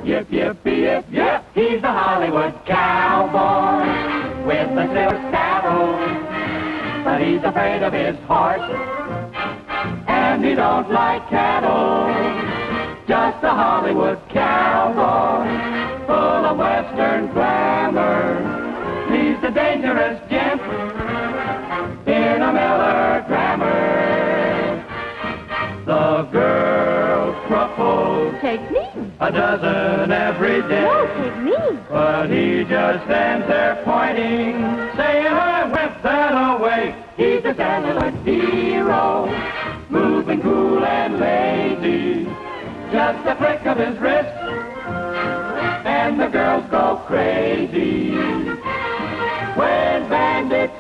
Yip, yippee, yip, yip. He's the Hollywood cowboy with a silver saddle, but he's afraid of his horse, and he don't like cattle. Just a Hollywood cowboy, full of Western glamour. He's the dangerous gent in a melodrama. The girls propose. Take me. A dozen every day. No, take me. But he just stands there pointing, saying, I whip that away. He's a celluloid hero, moving cool and lazy. Just a flick of his wrist, and the girls go crazy. When bandits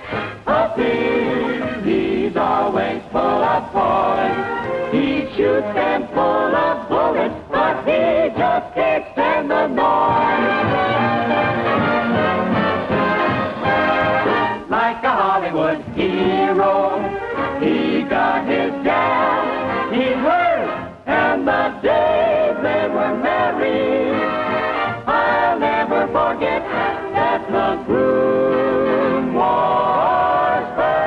appear, he's always full of poise. He shoots them full of bullets, but he just can't stand the noise. Like a Hollywood hero, he got his gal, he heard, and the day they were married, I'll never forget that the groom was first.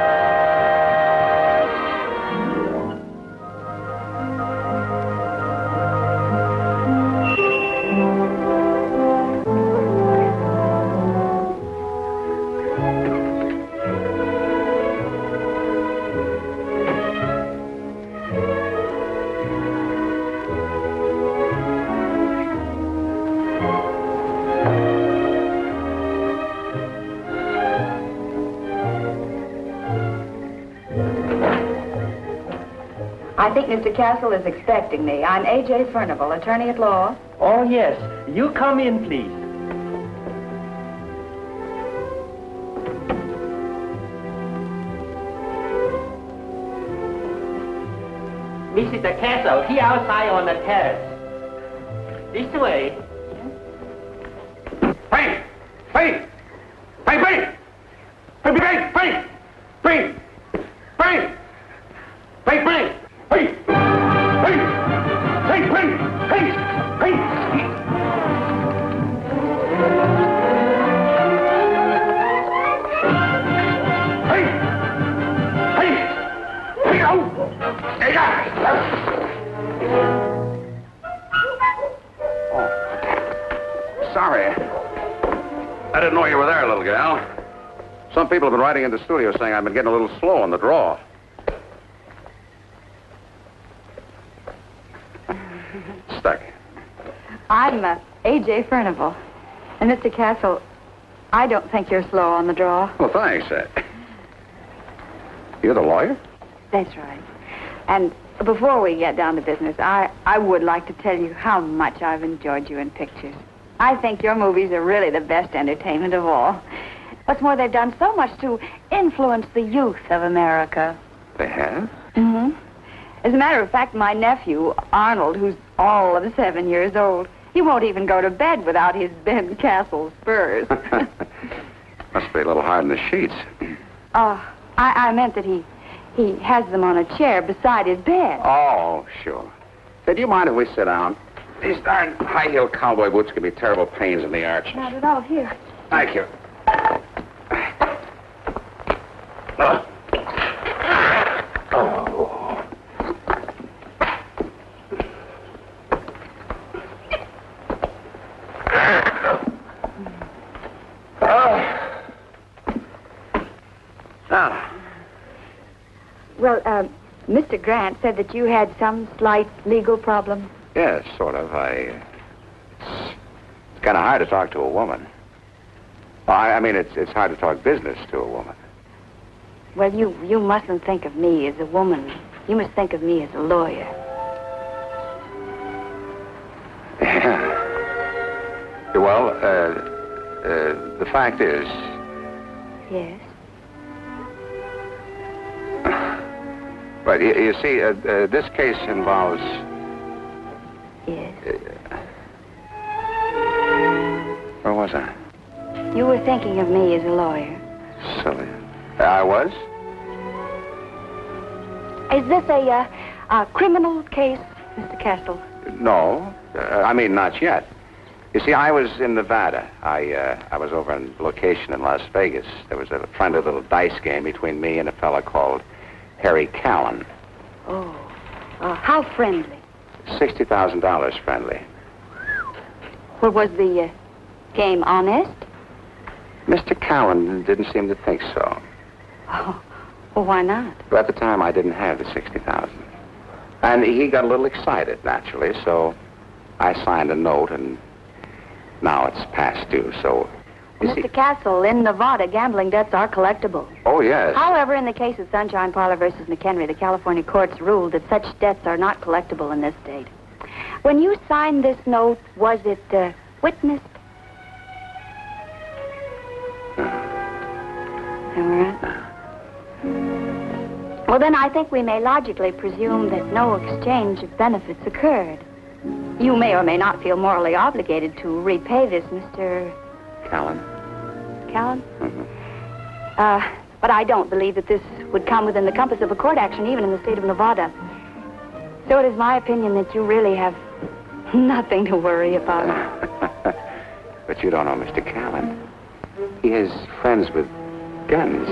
I think Mr. Castle is expecting me. I'm A.J. Furnival, attorney at law. Oh, yes. You come in, please. Mr. Castle, he outside on the terrace. This way. Hey! Hey! Hey, Frank! Hey, Frank! Frank! Frank! Frank! Frank! Frank! Hey! Hey! Hey, Frank! Hey! Hey! Hey! Hey! Hey, oh! Hey, oh, sorry. I didn't know you were there, little gal. Some people have been writing in the studio saying I've been getting a little slow on the draw. Stuck. I'm A.J. Furnival. And Mr. Castle, I don't think you're slow on the draw. Well, thanks. You're the lawyer? That's right. And before we get down to business, I would like to tell you how much I've enjoyed you in pictures. I think your movies are really the best entertainment of all. What's more, they've done so much to influence the youth of America. They have? Mm-hmm. As a matter of fact, my nephew, Arnold, who's all of 7 years old, he won't even go to bed without his Ben Castle Spurs. Must be a little hard in the sheets. I meant that he has them on a chair beside his bed. Oh, sure. Say, do you mind if we sit down? These darn high-heel cowboy boots can be terrible pains in the arches. Not at all. Here. Thank you. Well, Mr. Grant said that you had some slight legal problem. Yes, sort of. It's kind of hard to talk to a woman. I mean, it's hard to talk business to a woman. Well, you mustn't think of me as a woman. You must think of me as a lawyer. Well, the fact is... Yes? But you see, this case involves... Yes? Where was I? You were thinking of me as a lawyer. Silly. I was? Is this a criminal case, Mr. Castle? No. I mean, not yet. You see, I was in Nevada. I was over on location in Las Vegas. There was a friendly little dice game between me and a fella called Harry Callan. Oh, how friendly? $60,000 friendly. Well, was the game honest? Mr. Callan didn't seem to think so. Oh, well, why not? But at the time, I didn't have the $60,000. And he got a little excited, naturally, so I signed a note, and now it's past due, so... Mr. Castle, in Nevada, gambling debts are collectible. Oh, yes. However, in the case of Sunshine Parlor versus McHenry, the California courts ruled that such debts are not collectible in this state. When you signed this note, was it witnessed? Well, then I think we may logically presume that no exchange of benefits occurred. You may or may not feel morally obligated to repay this, Mr. Callan? Callan? Mm-hmm. But I don't believe that this would come within the compass of a court action, even in the state of Nevada. So it is my opinion that you really have nothing to worry about. But you don't know Mr. Callan. He has friends with guns.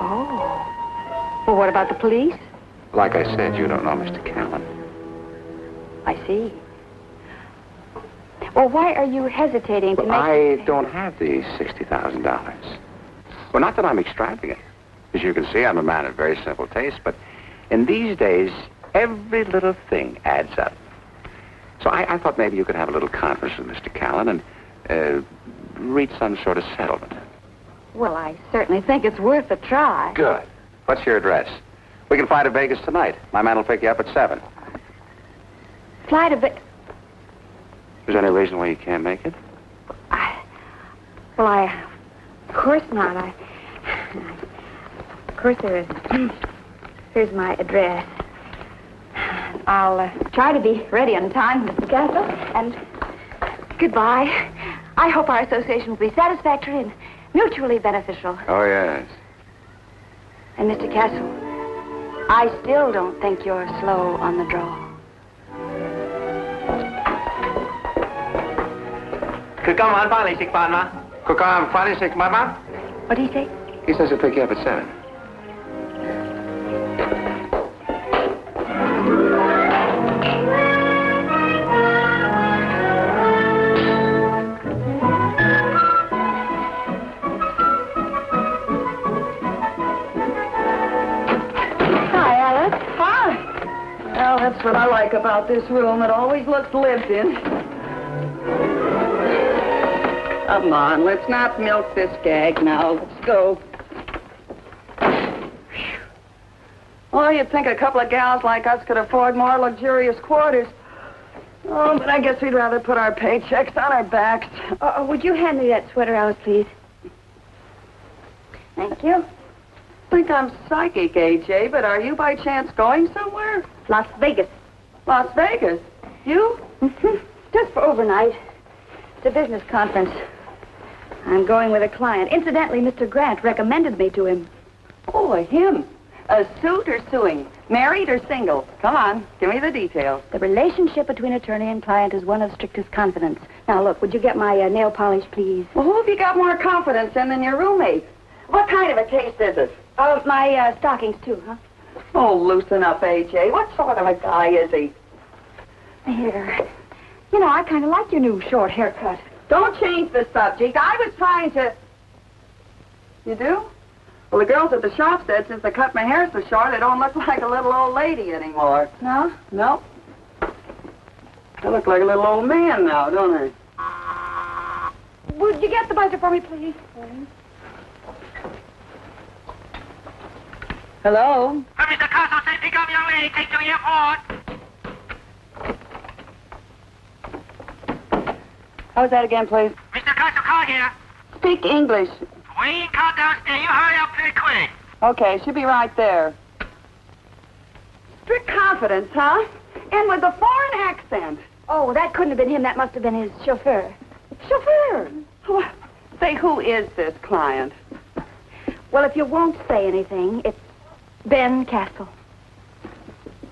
Oh. Well, what about the police? Like I said, you don't know Mr. Callan. I see. Well, why are you hesitating to make... I don't have the $60,000. Well, not that I'm extravagant. As you can see, I'm a man of very simple taste, but in these days, every little thing adds up. So I thought maybe you could have a little conference with Mr. Callan and reach some sort of settlement. Well, I certainly think it's worth a try. Good. What's your address? We can fly to Vegas tonight. My man will pick you up at 7. Fly to Vegas? Is there any reason why you can't make it? Of course not. Of course there is. Here's my address. I'll try to be ready on time, Mr. Castle. And goodbye. I hope our association will be satisfactory and mutually beneficial. Oh, yes. And Mr. Castle, I still don't think you're slow on the draw. What did he say? He says he'll pick you up at 7. Hi, Alice. Hi. Well, that's what I like about this room. It always looks lived in. Come on, let's not milk this gag now. Let's go. Well, you'd think a couple of gals like us could afford more luxurious quarters. Oh, but I guess we'd rather put our paychecks on our backs. Would you hand me that sweater, Alice, please? Thank you. I think I'm psychic, AJ, but are you by chance going somewhere? Las Vegas. Las Vegas? You? Mm-hmm. Just for overnight. It's a business conference. I'm going with a client. Incidentally, Mr. Grant recommended me to him. Oh, him. A suit or suing? Married or single? Come on, give me the details. The relationship between attorney and client is one of strictest confidence. Now, look, would you get my nail polish, please? Well, who have you got more confidence in than your roommate? What kind of a taste is it? My stockings, too, huh? Oh, loosen up, AJ. What sort of a guy is he? Here. You know, I kind of like your new short haircut. Don't change the subject. I was trying to... You do? Well, the girls at the shop said since I cut my hair so short, I don't look like a little old lady anymore. No? No. I look like a little old man now, don't I? Would you get the buzzer for me, please? Hello? Mr. Carson said pick up young lady, take to the airport. How was that again, please? Mr. Carson, call here. Speak English. Waiting car downstairs. You hurry up pretty quick. Okay, she'll be right there. Strict confidence, huh? And with a foreign accent. Oh, that couldn't have been him. That must have been his chauffeur. Chauffeur? Say, who is this client? Well, if you won't say anything, it's Ben Castle.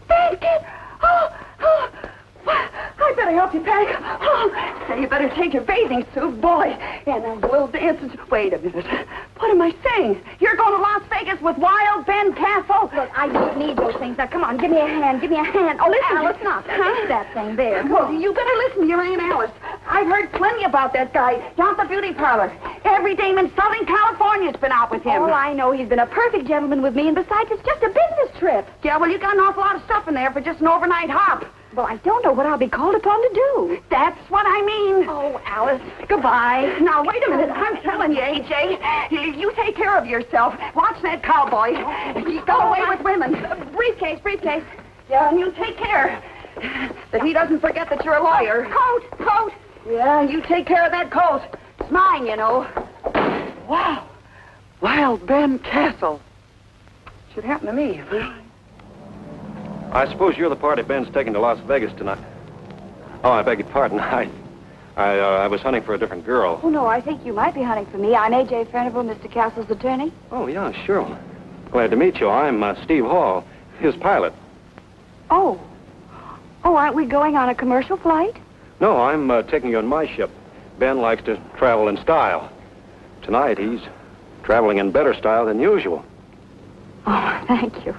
Ben Castle? Oh, I bet better help you pack. Oh, say, you better take your bathing suit, boy. And we'll dance. Wait a minute. What am I saying? You're going to Las Vegas with Wild Ben Castle? Look, I don't need those things. Now, come on, give me a hand. Give me a hand. Oh, listen, Alice, not that thing there. Well, you better listen to your Aunt Alice. I've heard plenty about that guy down at the beauty parlor. Every dame in Southern California's been out with him. Oh, I know. He's been a perfect gentleman with me, and besides, it's just a business trip. Yeah, well, you got an awful lot of stuff in there for just an overnight hop. Well, I don't know what I'll be called upon to do. That's what I mean. Oh, Alice, goodbye. Now, wait a minute. I'm telling you, A.J., you take care of yourself. Watch that cowboy. He's got away with women. Briefcase. Yeah, and you take care that he doesn't forget that you're a lawyer. Coat. Yeah, you take care of that coat. It's mine, you know. Wow. Wild Ben Castle. Should happen to me. I suppose you're the party Ben's taking to Las Vegas tonight. Oh, I beg your pardon. I was hunting for a different girl. Oh, no, I think you might be hunting for me. I'm A.J. Furnival, Mr. Castle's attorney. Oh, yeah, sure. Glad to meet you. I'm Steve Hall, his pilot. Oh, aren't we going on a commercial flight? No, I'm taking you on my ship. Ben likes to travel in style. Tonight, he's traveling in better style than usual. Oh, thank you.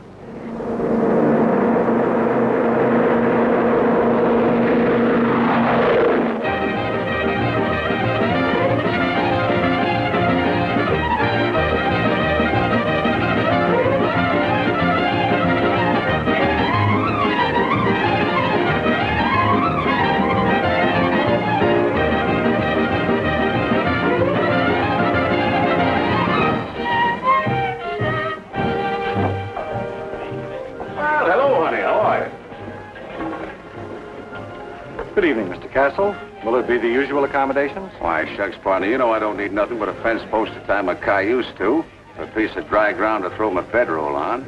Good evening, Mr. Castle. Will it be the usual accommodations? Why, shucks, partner, you know I don't need nothing but a fence post to tie my cayuse to, a piece of dry ground to throw my bedroll on.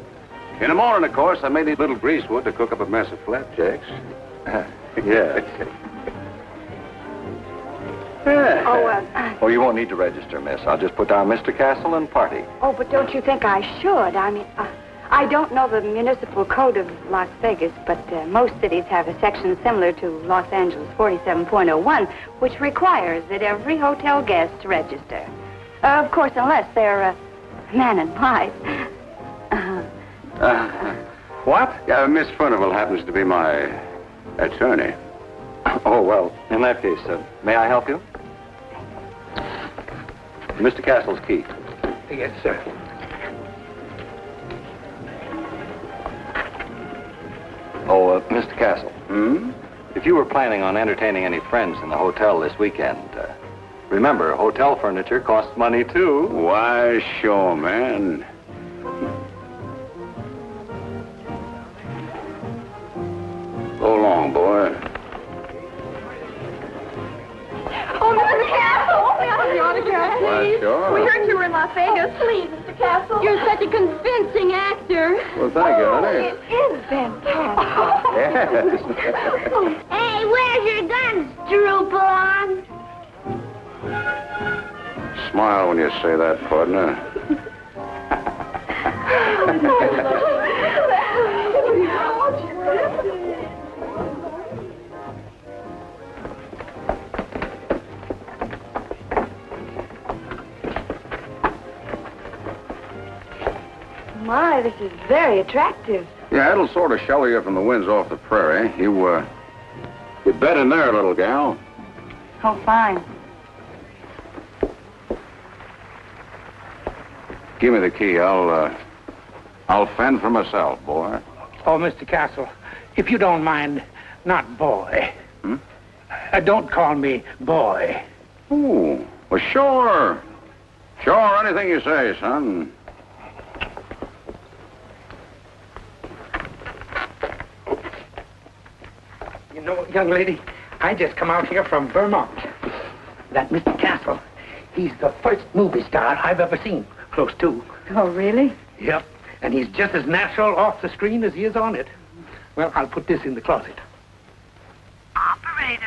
In the morning, of course, I may need a little greasewood to cook up a mess of flapjacks. Yes. Oh, you won't need to register, miss. I'll just put down Mr. Castle and party. Oh, but don't you think I should? I mean, I don't know the municipal code of Las Vegas, but most cities have a section similar to Los Angeles 47.01, which requires that every hotel guest register. Of course, unless they're man and wife. What? Miss Furnival happens to be my attorney. Oh, well, in that case, may I help you? Mr. Castle's key. Yes, sir. Oh, Mr. Castle. If you were planning on entertaining any friends in the hotel this weekend, remember, hotel furniture costs money, too. Why, sure, man. Go along, boy. Oh, Mr. Castle! May I have the autograph, please? Sure. We heard you were in Las Vegas. Please, Mr. Castle. You're such a convincing actor. Well, thank you, honey. It is fantastic. Yes. Hey, where's your guns, Droopalon? Smile when you say that, partner. My, this is very attractive. Yeah, it'll sort of shelter you from the winds off the prairie. You bet in there, little gal. Oh, fine. Give me the key. I'll fend for myself, boy. Oh, Mr. Castle, if you don't mind, not boy. Don't call me boy. Ooh, well, sure. Sure, anything you say, son. You know, young lady, I just come out here from Vermont. That Mr. Castle, he's the first movie star I've ever seen. Close to. Oh, really? Yep. And he's just as natural off the screen as he is on it. Well, I'll put this in the closet. Operator.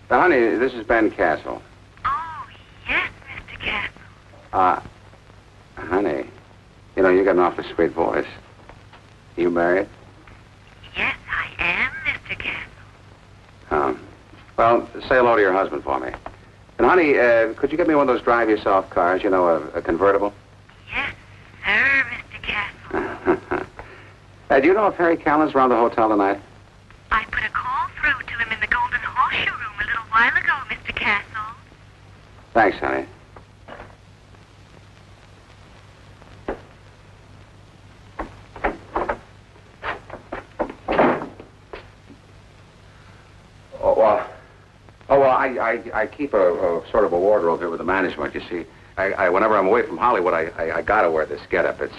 Honey, this is Ben Castle. Oh, yes, Mr. Castle. Honey, you know, you got an awfully sweet voice. You married? Yes, I am, Mr. Castle. Well, say hello to your husband for me. And, honey, could you get me one of those drive-yourself cars, you know, a convertible? Yes, sir, Mr. Castle. Do you know if Harry Callan's around the hotel tonight? I put a call through to him in the Golden Horseshoe Room a little while ago, Mr. Castle. Thanks, honey. I keep a sort of a wardrobe here with the management, you see. Whenever I'm away from Hollywood, I gotta wear this getup. It's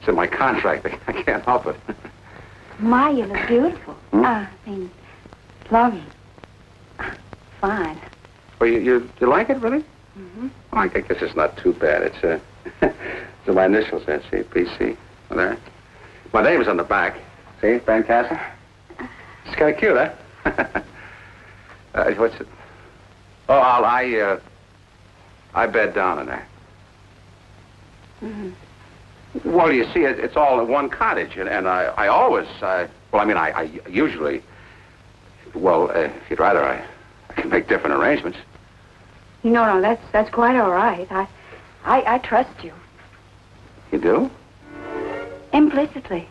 in my contract. I can't help it. My, you look beautiful. Lovely. Fine. Well, you like it, really? Mm-hmm. Well, I guess it's not too bad. It's so my initials, there, see, PC. There. My name is on the back. See, Ben Castle? It's kind of cute, huh? What's it? Oh, I bed down in there. Mm-hmm. Well, you see, it's all in one cottage, and I always, I usually, if you'd rather, I can make different arrangements. No, that's quite all right. I trust you. You do? Implicitly.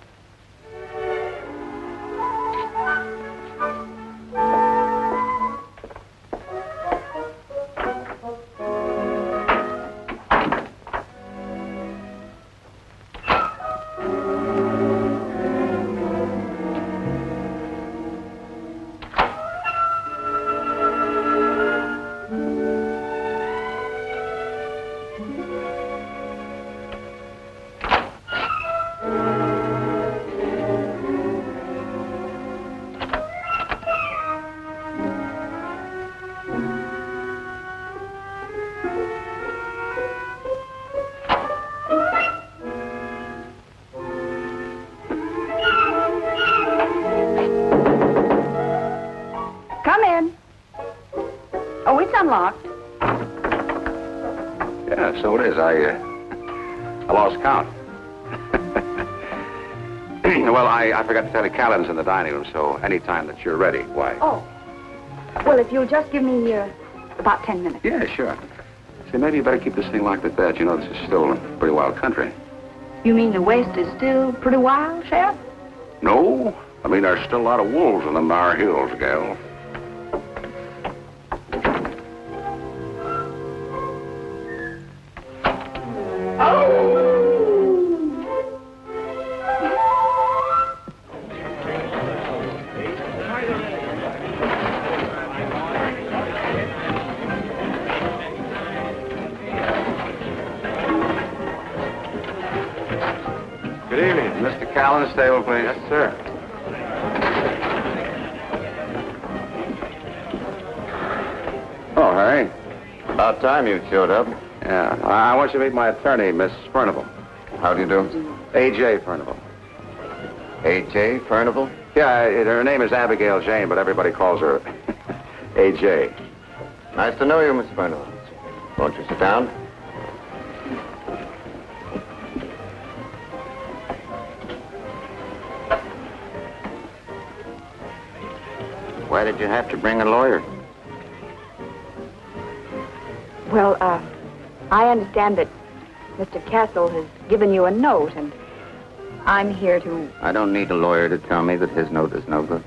Unlocked. Yeah, so it is. I lost count. Well, I forgot to tell you, Callan's in the dining room, so any time that you're ready, why? Oh. Well, if you'll just give me about 10 minutes. Yeah, sure. See, maybe you better keep this thing locked at that. You know, this is still pretty wild country. You mean the West is still pretty wild, Sheriff? No. I mean, there's still a lot of wolves in them our hills, gal. Stable, please. Yes, sir. Oh, Harry. About time you showed up. Yeah. I want you to meet my attorney, Miss Furnival. How do you do? A.J. Furnival. A.J. Furnival? Yeah, her name is Abigail Jane, but everybody calls her A.J. Nice to know you, Miss Furnival. Won't you sit down? Why did you have to bring a lawyer? Well, I understand that Mr. Castle has given you a note, and I'm here to... I don't need a lawyer to tell me that his note is no good.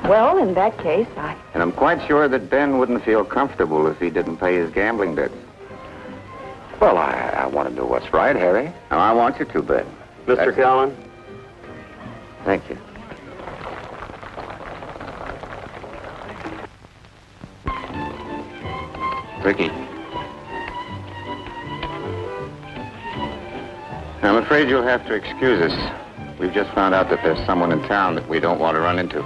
Well, in that case, And I'm quite sure that Ben wouldn't feel comfortable if he didn't pay his gambling debts. Well, I want to do what's right, Harry. Now, I want you to, Ben. Mr. Callan? Thank you. Ricky. I'm afraid you'll have to excuse us. We've just found out that there's someone in town that we don't want to run into.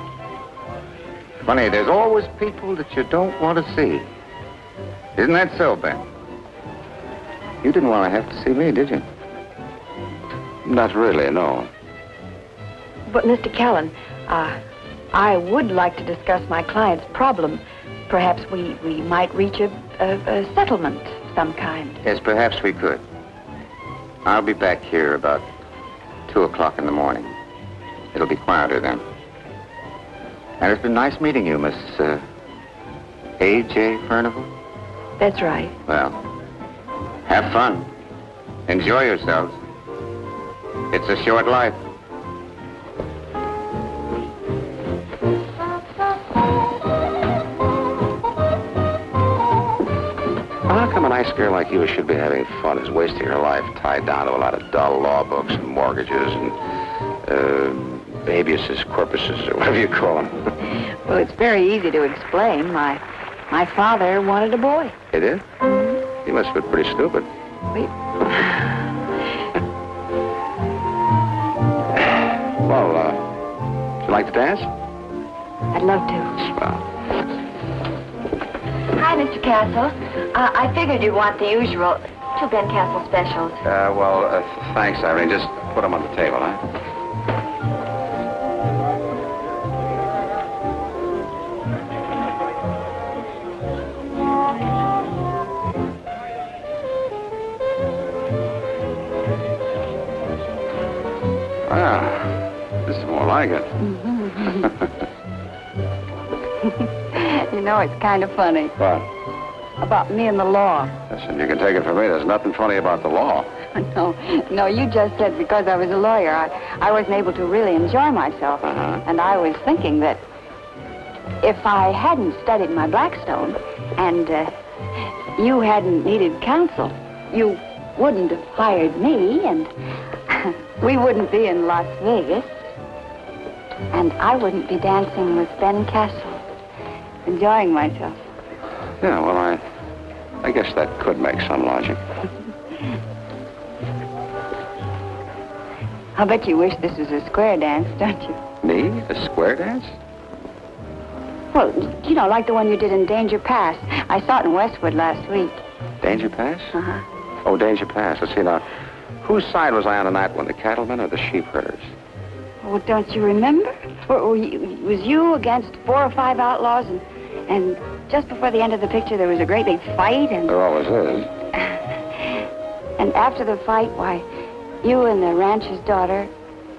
Funny, there's always people that you don't want to see. Isn't that so, Ben? You didn't want to have to see me, did you? Not really, no. But, Mr. Callan, I would like to discuss my client's problem. Perhaps we might reach a settlement of some kind. Yes, perhaps we could. I'll be back here about 2 o'clock in the morning. It'll be quieter then. And it's been nice meeting you, Miss A.J. Furnival. That's right. Well, have fun. Enjoy yourselves. It's a short life. How come a nice girl like you should be having fun is wasting her life tied down to a lot of dull law books and mortgages and habeas corpuses, or whatever you call them? Well, it's very easy to explain. My father wanted a boy. He did? He must have been pretty stupid. We... Well, would you like to dance? I'd love to. Well, Hi, Mr. Castle. I figured you'd want the usual two Ben Castle specials. thanks, Irene. Just put them on the table, huh? Ah, this is more like it. You know, it's kind of funny. What? About me and the law. Listen, you can take it from me. There's nothing funny about the law. No, you just said because I was a lawyer, I wasn't able to really enjoy myself. Uh-huh. And I was thinking that if I hadn't studied my Blackstone and you hadn't needed counsel, you wouldn't have hired me and we wouldn't be in Las Vegas. And I wouldn't be dancing with Ben Castle, enjoying myself. Yeah, well, I guess that could make some logic. I'll bet you wish this was a square dance, don't you? Me? A square dance? Well, you know, like the one you did in Danger Pass. I saw it in Westwood last week. Danger Pass? Uh-huh. Oh, Danger Pass. Let's see now. Whose side was I on that one, the cattlemen or the sheep herders? Well, don't you remember? Was you against 4 or 5 outlaws, and just before the end of the picture, there was a great big fight, and... There always is. And after the fight, why, you and the rancher's daughter,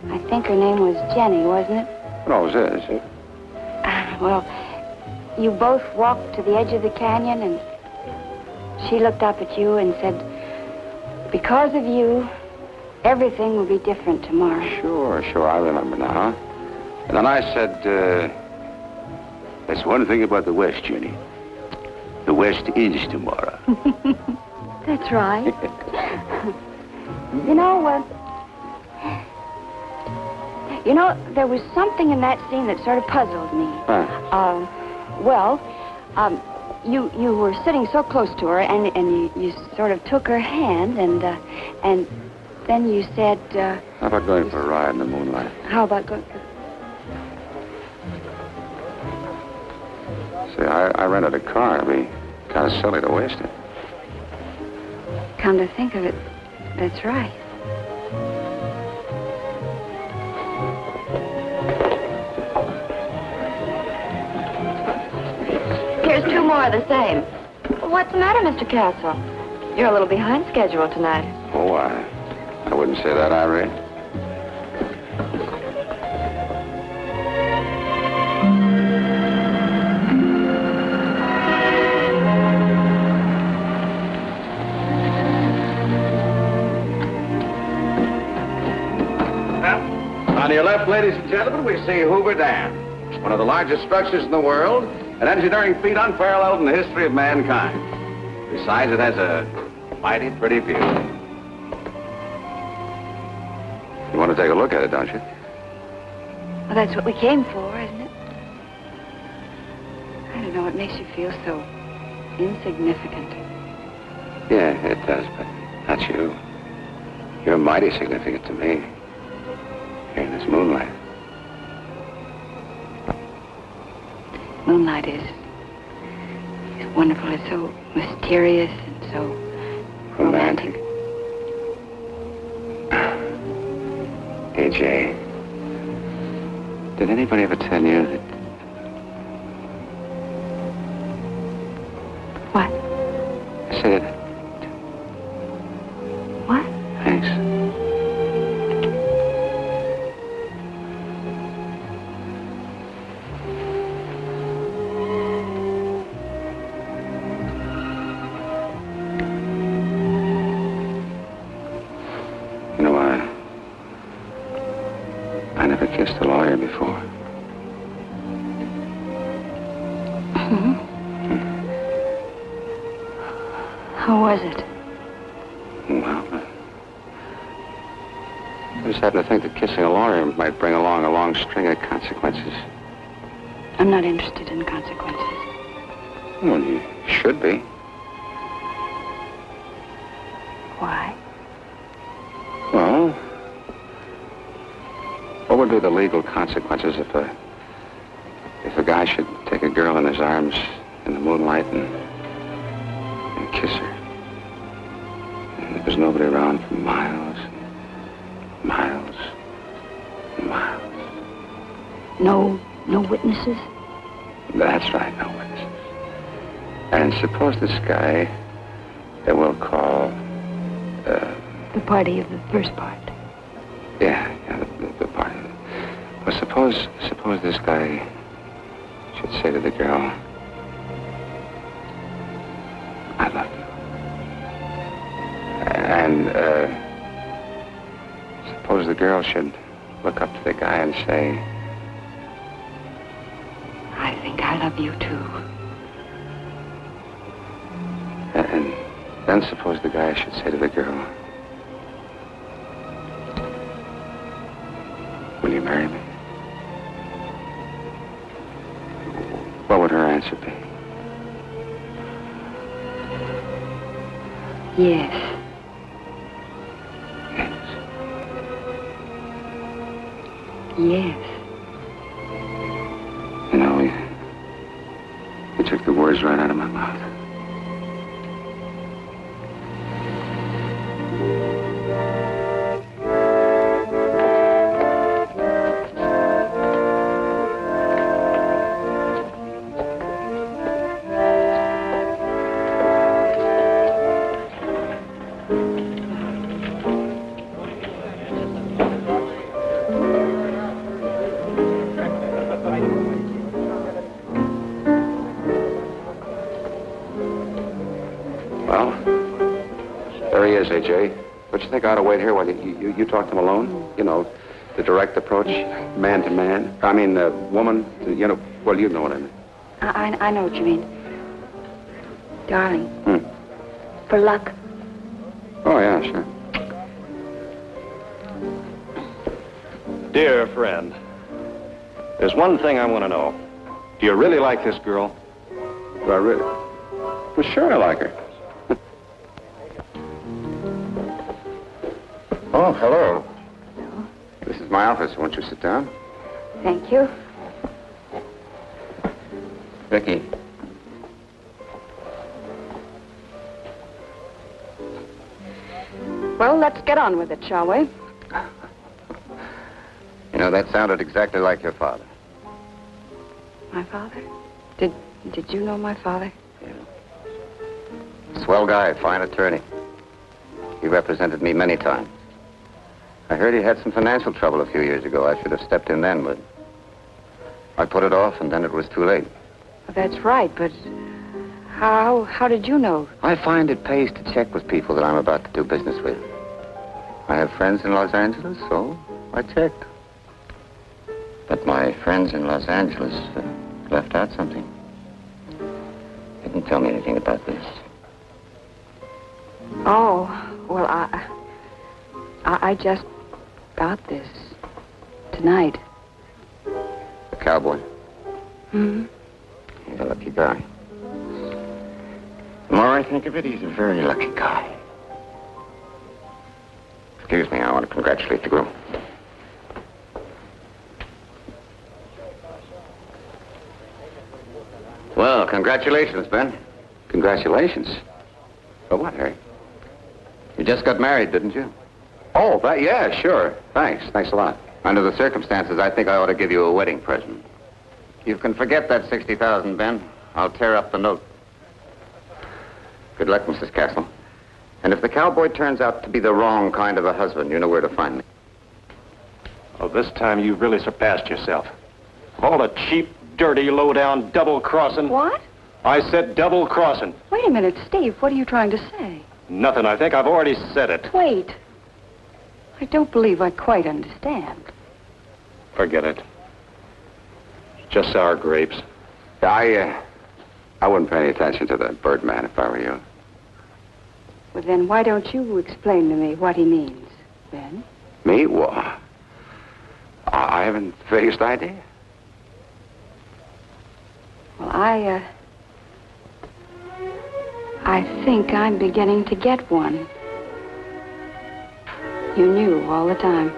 I think her name was Jenny, wasn't it? It always is. Well, you both walked to the edge of the canyon, and she looked up at you and said, because of you, everything will be different tomorrow. Sure, I remember now. And then I said, that's one thing about the West, Jenny. The West is tomorrow. That's right. You know, there was something in that scene that sort of puzzled me. Huh. You were sitting so close to her, and you sort of took her hand, and then you said... How about going for a ride in the moonlight? How about going... See, I rented a car. It'd be kind of silly to waste it. Come to think of it, that's right. Here's 2 more of the same. What's the matter, Mr. Castle? You're a little behind schedule tonight. Oh, I wouldn't say that, Irene. On your left, ladies and gentlemen, we see Hoover Dam, one of the largest structures in the world, an engineering feat unparalleled in the history of mankind. Besides, it has a mighty pretty view. You want to take a look at it, don't you? Well, that's what we came for, isn't it? I don't know, it makes you feel so insignificant. Yeah, it does, but not you. You're mighty significant to me. Here in this moonlight. Moonlight is wonderful. It's so mysterious and so romantic. A.J., did anybody ever tell you that... What? I said it. What? Thanks. never kissed a lawyer before. How was it? Well, I just happen to think that kissing a lawyer might bring along a long string of consequences. I'm not interested in consequences. Well, you should be. Why? Well, what would be the legal consequences if a guy should take a girl in his arms in the moonlight and kiss her? And there was nobody around for miles and miles and miles. No witnesses? That's right, no witnesses. And suppose this guy that we'll call... the party of the first part. Yeah, the party. Well, suppose this guy should say to the girl, I love you. And, suppose the girl should look up to the guy and say, I think I love you too. And then suppose the guy should say to the girl, will you marry me? What would her answer be? Yes. Yes. You know, you took the words right out of my mouth. AJ, don't you think I ought to wait here while you talk to him alone? You know, the direct approach, man to man. I mean, woman, you know, well, you know what I mean. I know what you mean. Darling. For luck. Oh, yeah, sure. Dear friend, there's one thing I want to know. Do you really like this girl? Do I really? Well, sure I like her. Oh, hello. Hello. This is my office. Won't you sit down? Thank you. Vicky. Well, let's get on with it, shall we? You know, that sounded exactly like your father. My father? Did you know my father? Yeah. Swell guy, fine attorney. He represented me many times. I heard he had some financial trouble a few years ago. I should have stepped in then, but I put it off, and then it was too late. Well, that's right, but how did you know? I find it pays to check with people that I'm about to do business with. I have friends in Los Angeles, so I checked. But my friends in Los Angeles left out something. Didn't tell me anything about this. Oh, well, I just got this tonight. The cowboy? Mm-hmm. He's a lucky guy. The more I think of it, he's a very lucky guy. Excuse me, I want to congratulate the groom. Well, congratulations, Ben. Congratulations? For what, Harry? You just got married, didn't you? Oh, that, yeah, sure. Thanks a lot. Under the circumstances, I think I ought to give you a wedding present. You can forget that $60,000, Ben. I'll tear up the note. Good luck, Mrs. Castle. And if the cowboy turns out to be the wrong kind of a husband, you know where to find me. Oh, this time you've really surpassed yourself. All the cheap, dirty, low-down double-crossing. What? I said double-crossing. Wait a minute, Steve. What are you trying to say? Nothing. I think I've already said it. Wait. I don't believe I quite understand. Forget it. Just sour grapes. I wouldn't pay any attention to that Burt man if I were you. Well, then why don't you explain to me what he means, Ben? Me? Well, I haven't the vaguest idea. Well, I think I'm beginning to get one. You knew all the time.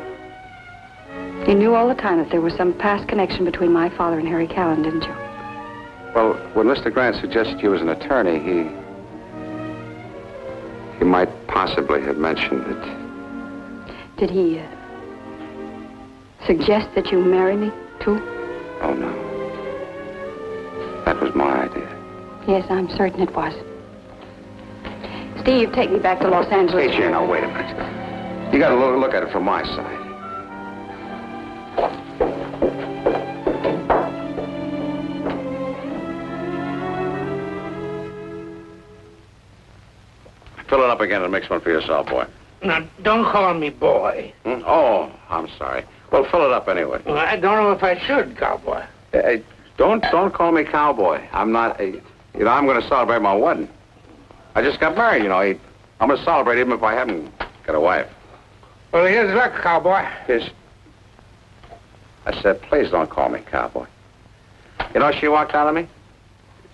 You knew all the time that there was some past connection between my father and Harry Callan, didn't you? Well, when Mr. Grant suggested you as an attorney, he might possibly have mentioned that... Did he suggest that you marry me, too? Oh, no. That was my idea. Yes, I'm certain it was. Steve, take me back to Los Angeles. Hey, Jan, now, wait a minute. You got to look at it from my side. Fill it up again and mix one for yourself, boy. Now, don't call me boy. Oh, I'm sorry. Well, fill it up anyway. Well, I don't know if I should, cowboy. Don't call me cowboy. I'm not a... You know, I'm going to celebrate my wedding. I just got married, you know. I'm going to celebrate even if I haven't got a wife. Well, here's luck, cowboy. I said, please don't call me cowboy. You know, she walked out on me.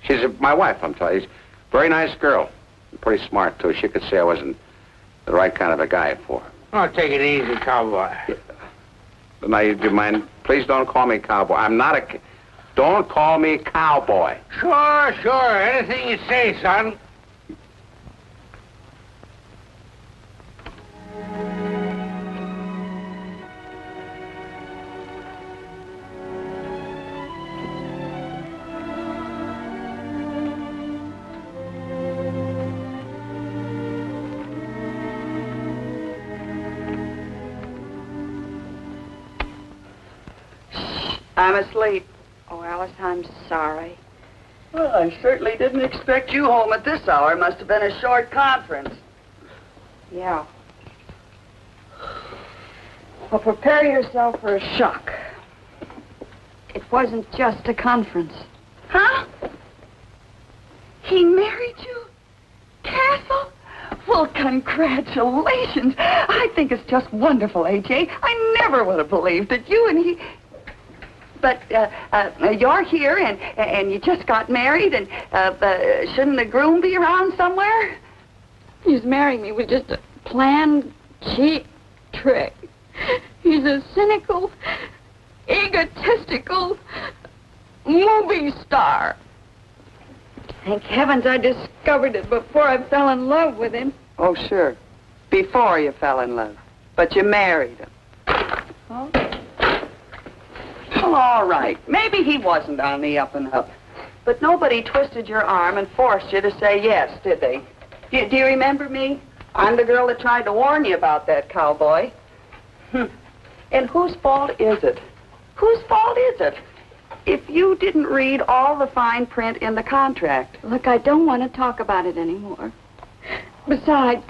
She's my wife, I'm telling you. Very nice girl. Pretty smart, too. She could say I wasn't the right kind of a guy for her. Oh, take it easy, cowboy. Yeah. Now, do you mind? Please don't call me cowboy. I'm not a... Don't call me cowboy. Sure. Anything you say, son. I'm asleep. Oh, Alice, I'm sorry. Well, I certainly didn't expect you home at this hour. Must have been a short conference. Yeah. Well, prepare yourself for a shock. It wasn't just a conference. Huh? He married you? Castle? Well, congratulations. I think it's just wonderful, A.J. I never would have believed that you and he... But you're here, and you just got married, and shouldn't the groom be around somewhere? He's marrying me with just a planned, cheap trick. He's a cynical, egotistical movie star. Thank heavens I discovered it before I fell in love with him. Oh, sure. Before you fell in love. But you married him. Oh? Well, all right. Maybe he wasn't on the up and up. But nobody twisted your arm and forced you to say yes, did they? Do you remember me? I'm the girl that tried to warn you about that cowboy. And whose fault is it? Whose fault is it? If you didn't read all the fine print in the contract. Look, I don't want to talk about it anymore. Besides,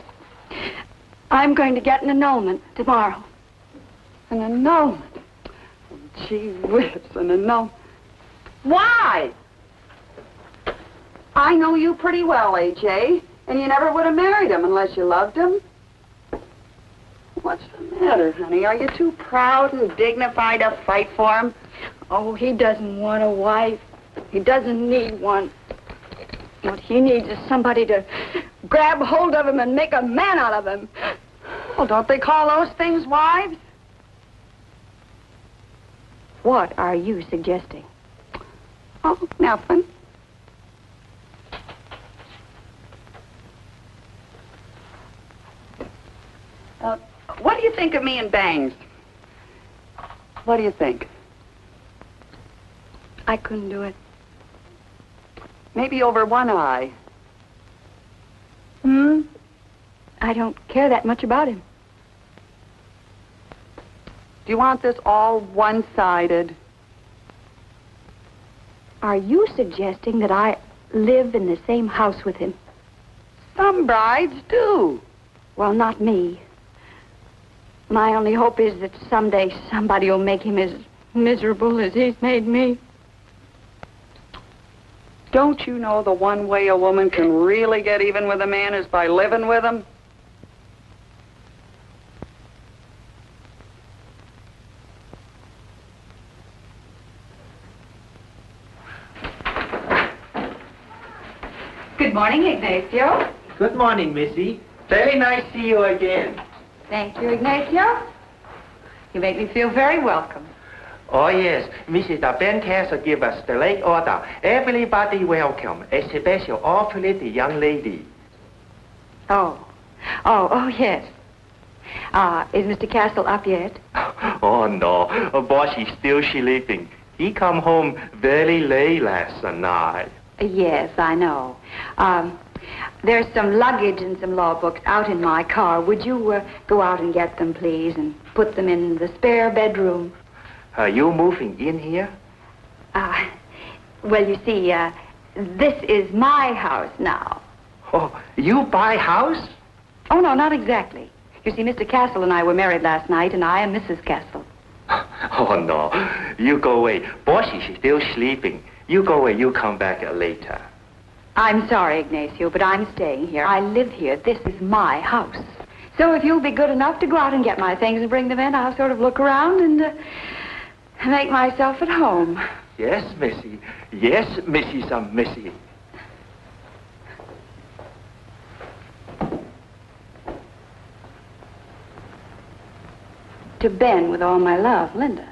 I'm going to get an annulment tomorrow. An annulment? Gee whiz, an annulment. Why? I know you pretty well, A.J., and you never would have married him unless you loved him. What's the matter, honey? Are you too proud and dignified to fight for him? Oh, he doesn't want a wife. He doesn't need one. What he needs is somebody to grab hold of him and make a man out of him. Well, don't they call those things wives? What are you suggesting? Oh, nothing. What do you think of me and Bangs? What do you think? I couldn't do it. Maybe over one eye. I don't care that much about him. Do you want this all one-sided? Are you suggesting that I live in the same house with him? Some brides do. Well, not me. My only hope is that someday somebody will make him his miserable as he's made me. Don't you know the one way a woman can really get even with a man is by living with him? Good morning, Ignacio. Good morning, Missy. Very nice to see you again. Thank you, Ignacio. You make me feel very welcome. Oh, yes. Mrs. Ben Castle give us the late order. Everybody welcome, especially awfully the young lady. Oh, yes. Is Mr. Castle up yet? Oh, no. Boss is still sleeping. He come home very late last night. Yes, I know. There's some luggage and some law books out in my car. Would you go out and get them, please, and put them in the spare bedroom? Are you moving in here? Well, you see, this is my house now. Oh, you buy house? Oh, no, not exactly. You see, Mr. Castle and I were married last night, and I am Mrs. Castle. Oh, no. You go away. Boss is still sleeping. You go away. You come back later. I'm sorry, Ignacio, but I'm staying here. I live here. This is my house. So if you'll be good enough to go out and get my things and bring them in, I'll sort of look around and make myself at home. Yes, Missy. Yes, Missy, some Missy. To Ben with all my love, Linda.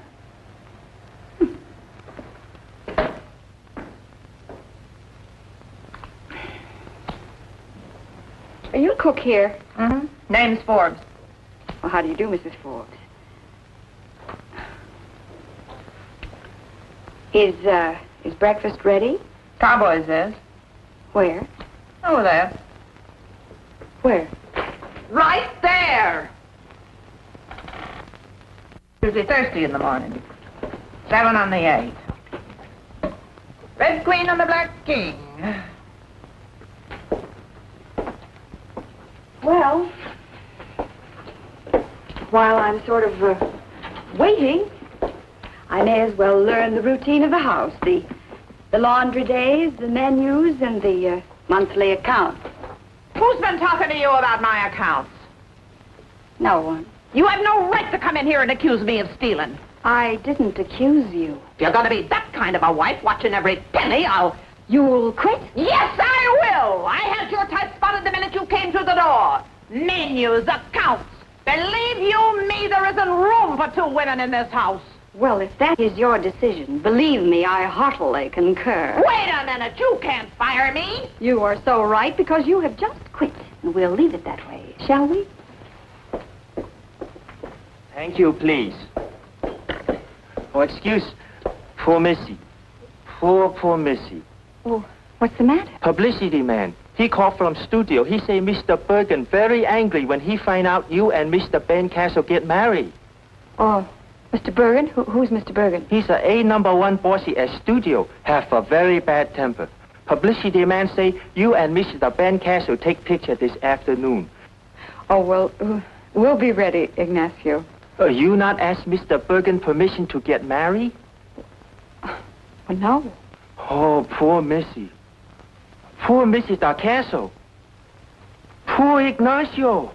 Are you a cook here? Mm-hmm. Name's Forbes. Well, how do you do, Mrs. Forbes? Is breakfast ready? Cowboys is. Where? Over there. Where? Right there! Usually thirsty in the morning. 7 on the 8. Red Queen on the Black King. Well, while I'm sort of waiting, I may as well learn the routine of the house, the laundry days, the menus, and the monthly accounts. Who's been talking to you about my accounts? No one. You have no right to come in here and accuse me of stealing. I didn't accuse you. If you're going to be that kind of a wife, watching every penny, You'll quit? Yes, I will! I had your type spotted the minute you came through the door. Menus, accounts. Believe you me, there isn't room for 2 women in this house. Well, if that is your decision, believe me, I heartily concur. Wait a minute, you can't fire me. You are so right, because you have just quit. And we'll leave it that way, shall we? Thank you, please. Oh, excuse. Poor Missy. Poor Missy. Oh, what's the matter? Publicity man. He called from studio. He say Mr. Bergen very angry when he find out you and Mr. Ben Castle get married. Oh, Mr. Bergen? Who's Mr. Bergen? He's a #1 bossy at studio. Have a very bad temper. Publicity man say you and Mr. Ben Castle take picture this afternoon. Oh, well, we'll be ready, Ignacio. You not ask Mr. Bergen permission to get married? Well, no. Oh, poor Missy. Poor Mrs. Castle. Poor Ignacio.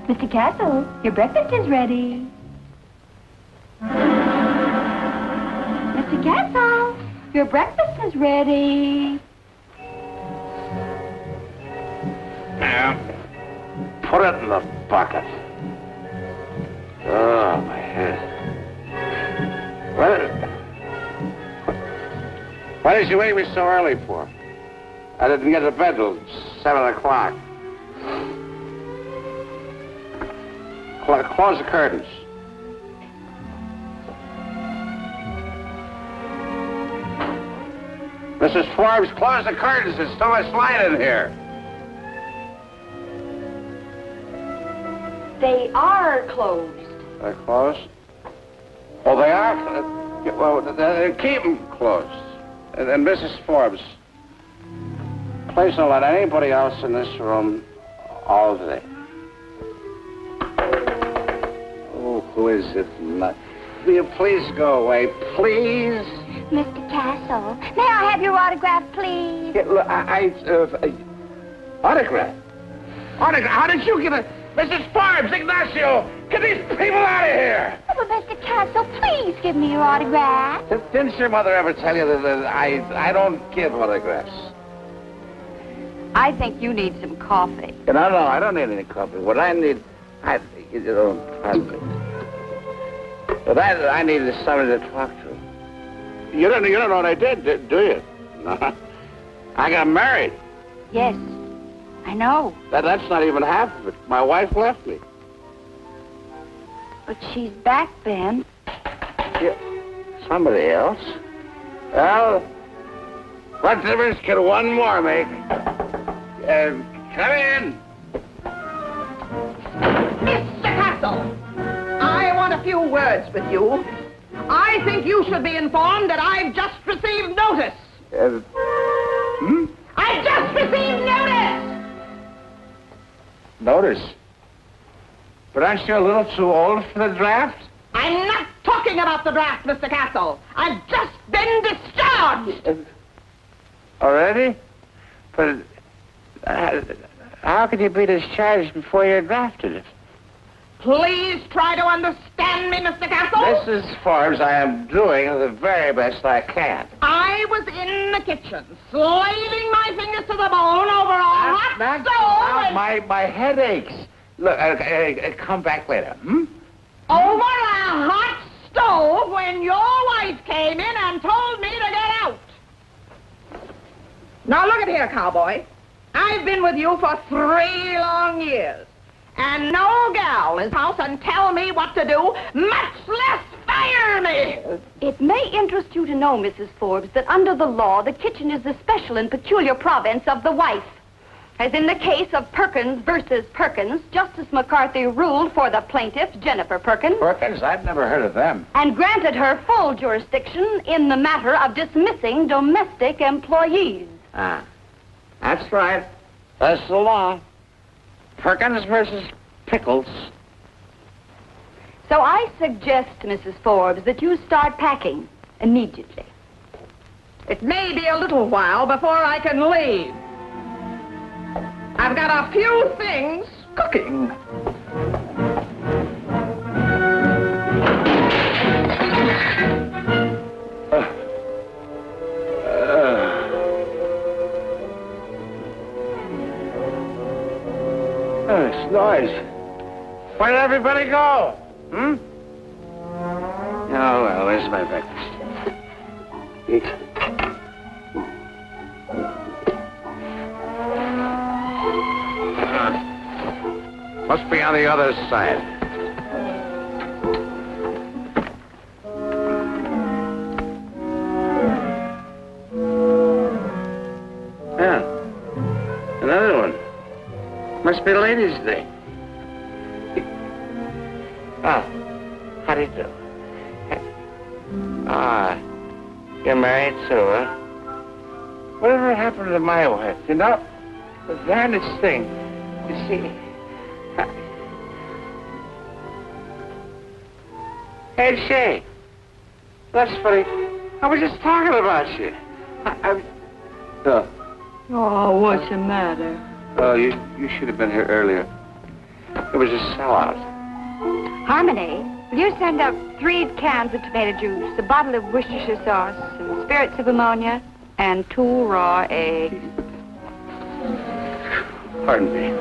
Mr. Castle, your breakfast is ready. Mr. Castle, your breakfast is ready. Yeah. Put it in the bucket. Oh, my head. Why did you wake me so early for? I didn't get to bed till 7 o'clock. Close the curtains. Mrs. Forbes, close the curtains. There's too much light in here. They are closed. They're closed? Oh, they are? Well, then keep them closed. And Mrs. Forbes, please don't let anybody else in this room all day. Oh, who is it? Will you please go away, please? Mr. Castle, may I have your autograph, please? Yeah, look, autograph? Autograph? How did you get a... Mrs. Forbes, Ignacio, get these people out of here! Oh, but Mr. Castle, please give me your autograph. Didn't your mother ever tell you that I don't give autographs? I think you need some coffee. No, I don't need any coffee. What I need... I need is somebody to talk to. You don't know what I did, do you? No. I got married. Yes, I know. That's not even half of it. My wife left me. But she's back, Ben. Yeah. Somebody else? Well, what difference can one more make? Come in. Mr. Castle, I want a few words with you. I think you should be informed that I've just received notice. I've just received notice! Notice? But aren't you a little too old for the draft? I'm not talking about the draft, Mr. Castle. I've just been discharged. Already? But how could you be discharged before you're drafted? Please try to understand me, Mr. Castle. Mrs. Forbes, I am doing the very best I can. I was in the kitchen, slaving my fingers to the bone over a hot stove. My head aches. Look, come back later, Over a hot stove when your wife came in and told me to get out. Now, look at here, cowboy. I've been with you for 3 long years. And no gal in this house can tell me what to do, much less fire me. It may interest you to know, Mrs. Forbes, that under the law, the kitchen is the special and peculiar province of the wife. As in the case of Perkins versus Perkins, Justice McCarthy ruled for the plaintiff, Jennifer Perkins. Perkins? I've never heard of them. And granted her full jurisdiction in the matter of dismissing domestic employees. Ah, that's right. That's the law. Perkins versus Pickles. So I suggest, Mrs. Forbes, that you start packing immediately. It may be a little while before I can leave. I've got a few things cooking. It's noise. Where did everybody go? Oh, well, there's my breakfast. Eat. Must be on the other side. Yeah. Another one. Must be Ladies' Day. Oh, how do you do? You're married too, huh? Whatever happened to my wife? You know, the darndest thing. You see... Hey, Shay. That's funny. I was just talking about you. Oh, what's the matter? Oh, you should have been here earlier. It was a sellout. Harmony, will you send up 3 cans of tomato juice, a bottle of Worcestershire sauce, some spirits of ammonia, and 2 raw eggs? Pardon me.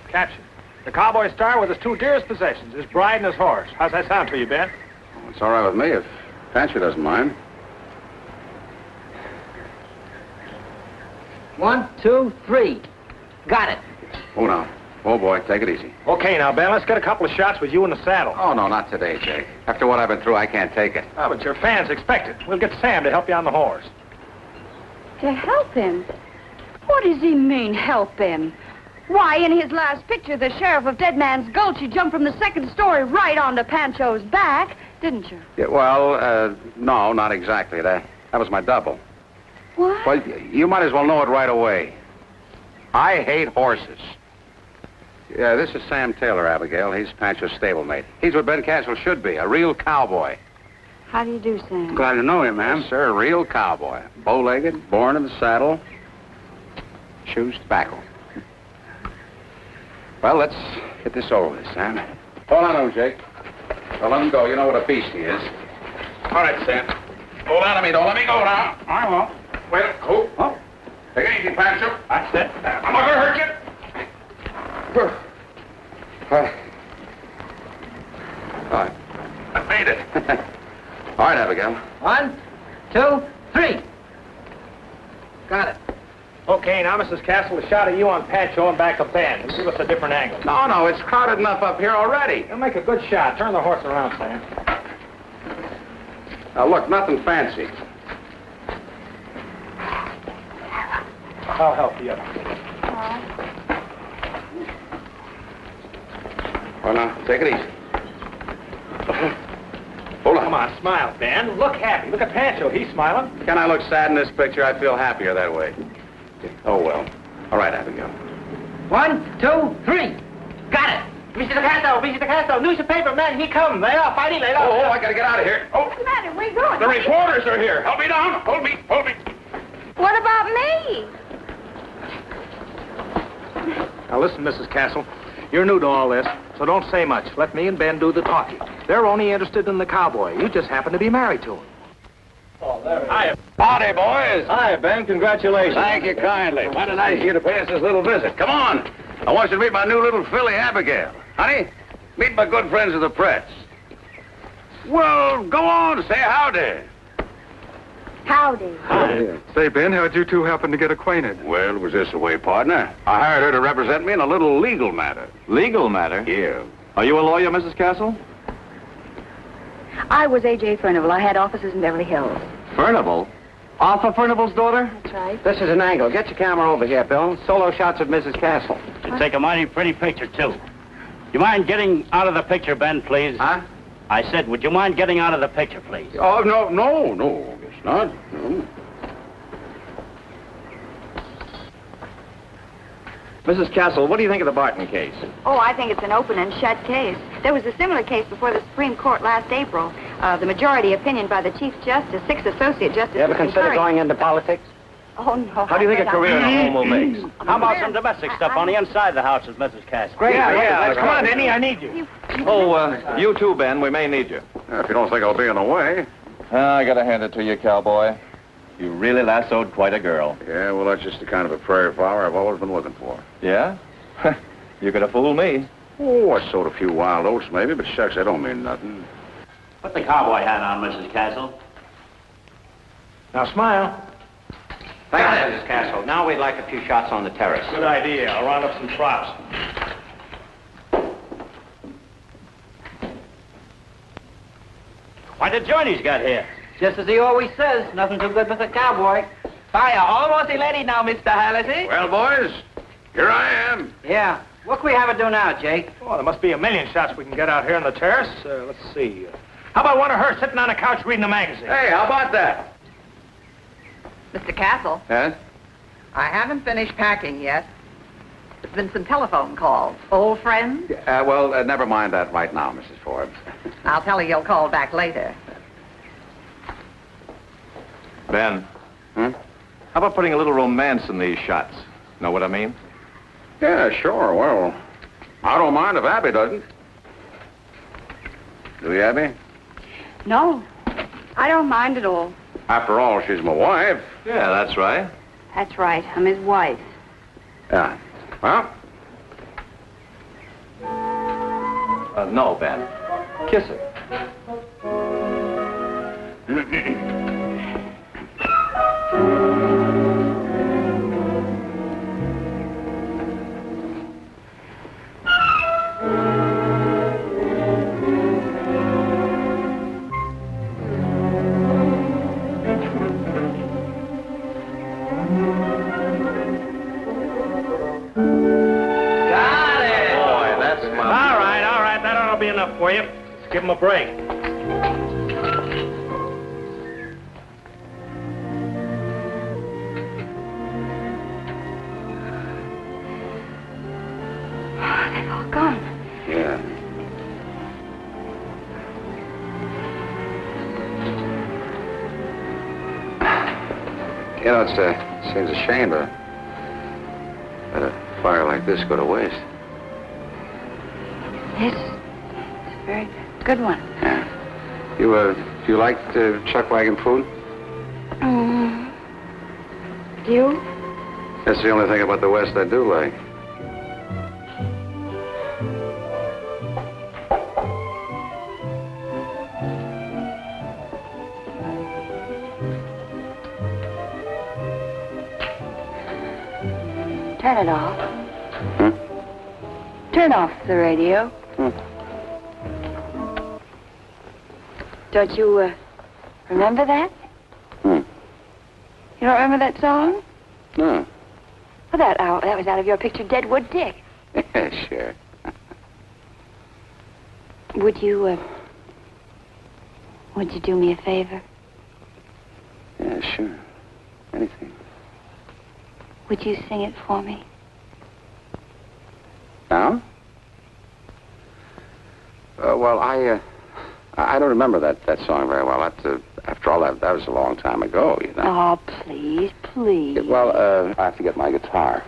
Caption. The cowboy star with his 2 dearest possessions, his bride and his horse. How's that sound to you, Ben? It's all right with me if Fancy doesn't mind. 1, 2, 3. Got it. Oh, no. Oh, boy, take it easy. Okay, now, Ben, let's get a couple of shots with you in the saddle. Oh, no, not today, Jake. After what I've been through, I can't take it. Oh, but your fans expect it. We'll get Sam to help you on the horse. To help him? What does he mean, help him? Why, in his last picture, the sheriff of Dead Man's Gulch, you jumped from the second story right onto Pancho's back, didn't you? Yeah, well, no, not exactly. That was my double. What? Well, you might as well know it right away. I hate horses. Yeah, this is Sam Taylor, Abigail. He's Pancho's stablemate. He's what Ben Castle should be, a real cowboy. How do you do, Sam? Glad to know you, ma'am. Yes, sir, a real cowboy. Bow-legged, born in the saddle, chews tobacco. Well, let's get this over with, Sam. Hold on to him, Jake. Don't let him go. You know what a beast he is. All right, Sam. Hold on to me. Don't let me go now. I won't. Wait. Oh. Take it easy, Pancho. That's it. I'm not going to hurt you. All right. I made it. All right, Abigail. 1, 2, 3. Got it. Okay, now, Mrs. Castle, a shot of you on Pancho and back of Ben. Give us a different angle. No, it's crowded enough up here already. You'll make a good shot. Turn the horse around, Sam. Now, look, nothing fancy. I'll help you. Well, now, take it easy. Hold on. Come on, smile, Ben. Look happy. Look at Pancho. He's smiling. Can I look sad in this picture? I feel happier that way. Oh, well. All right, Abigail. 1, 2, 3. Got it. Mr. Castle, newspaper man, he come. Lay off, fighting, lay off. Oh, I gotta get out of here. Oh, What's the matter? Where you going? the reporters are here. Help me down. Hold me. What about me? Now, listen, Mrs. Castle. You're new to all this, so don't say much. Let me and Ben do the talking. They're only interested in the cowboy. You just happen to be married to him. Hi. Howdy, boys. Hi, Ben. Congratulations. Thank you kindly. Mighty nice of you to pay us this little visit. Come on. I want you to meet my new little filly, Abigail. Honey, meet my good friends of the press. Well, go on, say howdy. Howdy. Say, Ben, how'd you two happen to get acquainted? Well, was this the way, partner? I hired her to represent me in a little legal matter. Legal matter? Yeah. Are you a lawyer, Mrs. Castle? I was A.J. Furnival. I had offices in Beverly Hills. Furnival? Arthur Furnival's daughter? That's right. This is an angle. Get your camera over here, Bill. Solo shots of Mrs. Castle. You take a mighty pretty picture, too. You mind getting out of the picture, Ben, please? Huh? I said, would you mind getting out of the picture, please? Oh, no, it's not. No. Mrs. Castle, what do you think of the Barton case? Oh, I think it's an open and shut case. There was a similar case before the Supreme Court last April. The majority opinion by the Chief Justice, 6 Associate Justices. You ever consider going into politics? Oh, no. How do you think a career in a home will make? How about some domestic stuff on the inside of the house with Mrs. Castle? Great. Yeah. Come on, Denny, I need you. You too, Ben. We may need you. If you don't think I'll be in the way. I gotta hand it to you, cowboy. You really lassoed quite a girl. Yeah, well, that's just the kind of a prairie flower I've always been looking for. Yeah? You could have fooled me. Oh, I sowed a few wild oats, maybe, but shucks, that don't mean nothing. Put the cowboy hat on, Mrs. Castle. Now, smile. Thank you, Mrs. Castle. Now we'd like a few shots on the terrace. Good idea. I'll round up some props. Quite a joint he's got here. Just as he always says, nothing too good for the cowboy. Fire, almost ready now, Mr. Halliday. Well, boys, here I am. Yeah. What can we have it do now, Jake? Oh, there must be a million shots we can get out here on the terrace. Let's see. How about one of her sitting on a couch reading a magazine? Hey, how about that? Mr. Castle, Huh? I haven't finished packing yet. There's been some telephone calls. Old friends? Well, never mind that right now, Mrs. Forbes. I'll tell you you'll call back later. Ben. Hmm? How about putting a little romance in these shots? Know what I mean? Yeah, sure. Well, I don't mind if Abby doesn't. Do you, Abby? No, I don't mind at all. After all, she's my wife. Yeah, that's right. That's right. I'm his wife. Yeah. Well, No, Ben. Kiss her. enough for you. Let's give him a break. They've all gone. Yeah. You know, it seems a shame to let a fire like this go to waste. It's a very good one. Yeah. Do you like chuck wagon food? Do you? That's the only thing about the West I do like. Turn it off. Turn off the radio. Don't you remember that? You don't remember that song? No. Well, that was out of your picture, Deadwood Dick. Yeah, sure. Would you do me a favor? Yeah, sure. Anything. Would you sing it for me? Now? Well, I don't remember that song very well. After all, that was a long time ago, you know. Oh, please, please. Yeah, well, I have to get my guitar.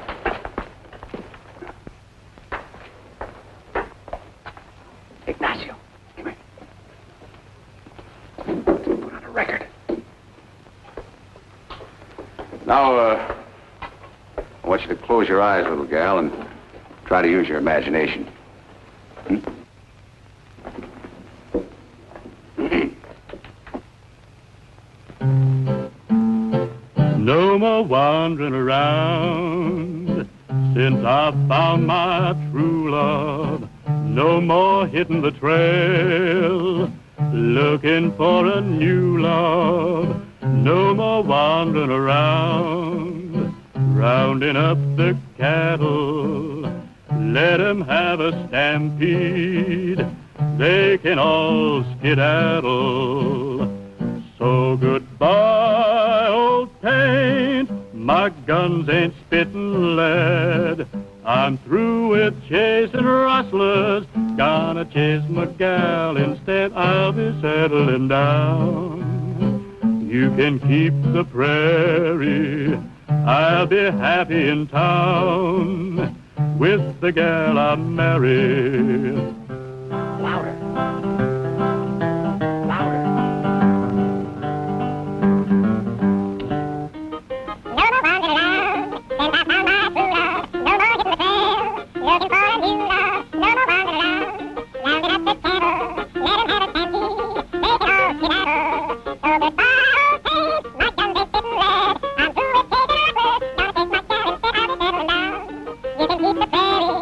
Ignacio, come here. Put on a record. Now, I want you to close your eyes, little gal, and try to use your imagination. No more wandering around since I found my true love. No more hitting the trail looking for a new love. No more wandering around rounding up the cattle. Let 'em have a stampede. They can all skedaddle. So goodbye, old paint. My guns ain't spitting lead. I'm through with chasing rustlers. Gonna chase my gal instead. I'll be settling down. You can keep the prairie. I'll be happy in town with the gal I marry. Louder.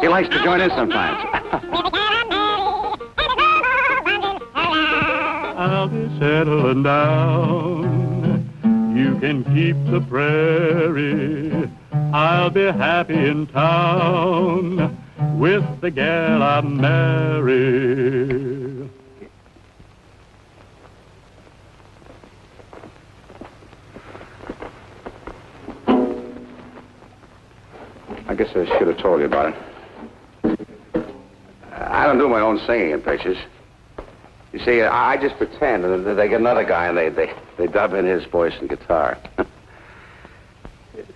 He likes to join in sometimes. I'll be settling down. You can keep the prairie. I'll be happy in town with the gal I marry. I guess I should have told you about it. I don't do my own singing in pictures. You see, I just pretend, and they get another guy, and they dub in his voice and guitar.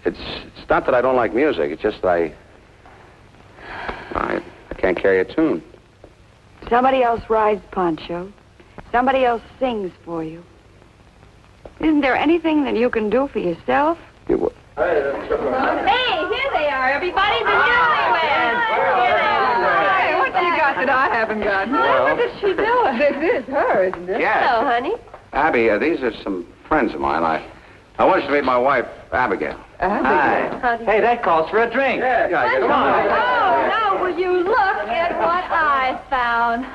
It's not that I don't like music. It's just that I can't carry a tune. Somebody else rides Poncho. Somebody else sings for you. Isn't there anything that you can do for yourself? Hey, here they are, everybody, the newlyweds. Here they are. Hey, what you got that I haven't got? What is she doing? This is her, isn't it? Yes. Hello, honey. Abby, these are some friends of mine. I want you to meet my wife, Abigail. Hi. Hey, that calls for a drink. Yeah, come on. Oh, now will you look at what I found?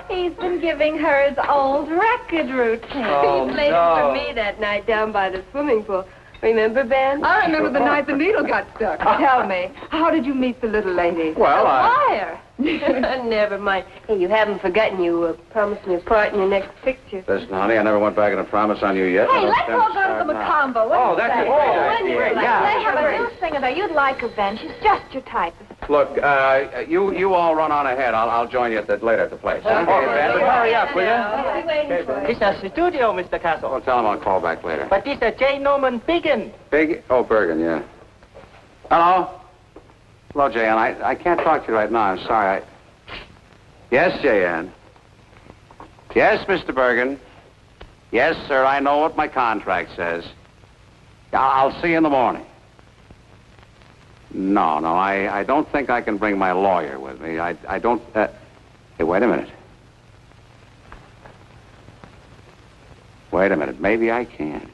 He's been giving her his old record routine. Oh, He played no. it for me that night down by the swimming pool. Remember, Ben? I remember the night the needle got stuck. Tell me, how did you meet the little lady? Well, Wire. Never mind. Hey, you haven't forgotten you promised me a part in your next picture. Listen, honey, I never went back on a promise on you yet. Hey, let's all go to the Macombo. Oh, that's a great idea. Yeah. They have a new singer there. You'd like her, Ben. She's just your type. Look, you all run on ahead. I'll join you later at the place. Okay, Ben? Hurry up, will you? Okay, It's a studio, Mr. Castle. I'll tell him I'll call back later. But this is J. Norman Biggin. Oh, Bergen, yeah. Hello? Hello, J.N. I can't talk to you right now. I'm sorry. Yes, J.N. Yes, Mr. Bergen. Yes, sir, I know what my contract says. I'll see you in the morning. No, I don't think I can bring my lawyer with me. I don't... Hey, wait a minute. Wait a minute. Maybe I can.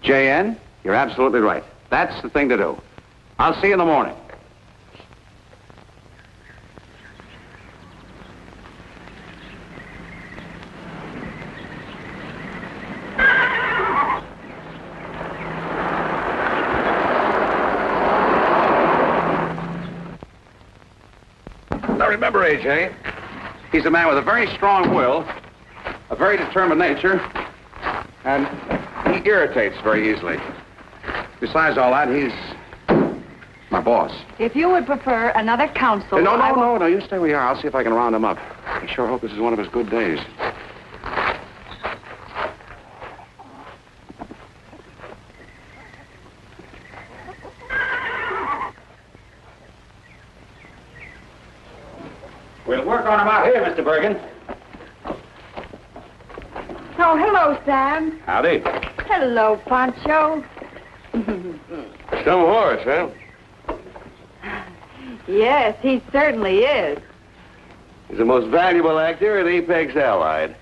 J.N., you're absolutely right. That's the thing to do. I'll see you in the morning. Now remember, A.J., he's a man with a very strong will, a very determined nature, and he irritates very easily. Besides all that, he's my boss. If you would prefer another counsel... No, you stay where you are. I'll see if I can round him up. I sure hope this is one of his good days. We'll work on him out here, Mr. Bergen. Oh, hello, Sam. Howdy. Hello, Pancho. Some horse, huh? Yes, he certainly is. He's the most valuable actor at Apex Allied.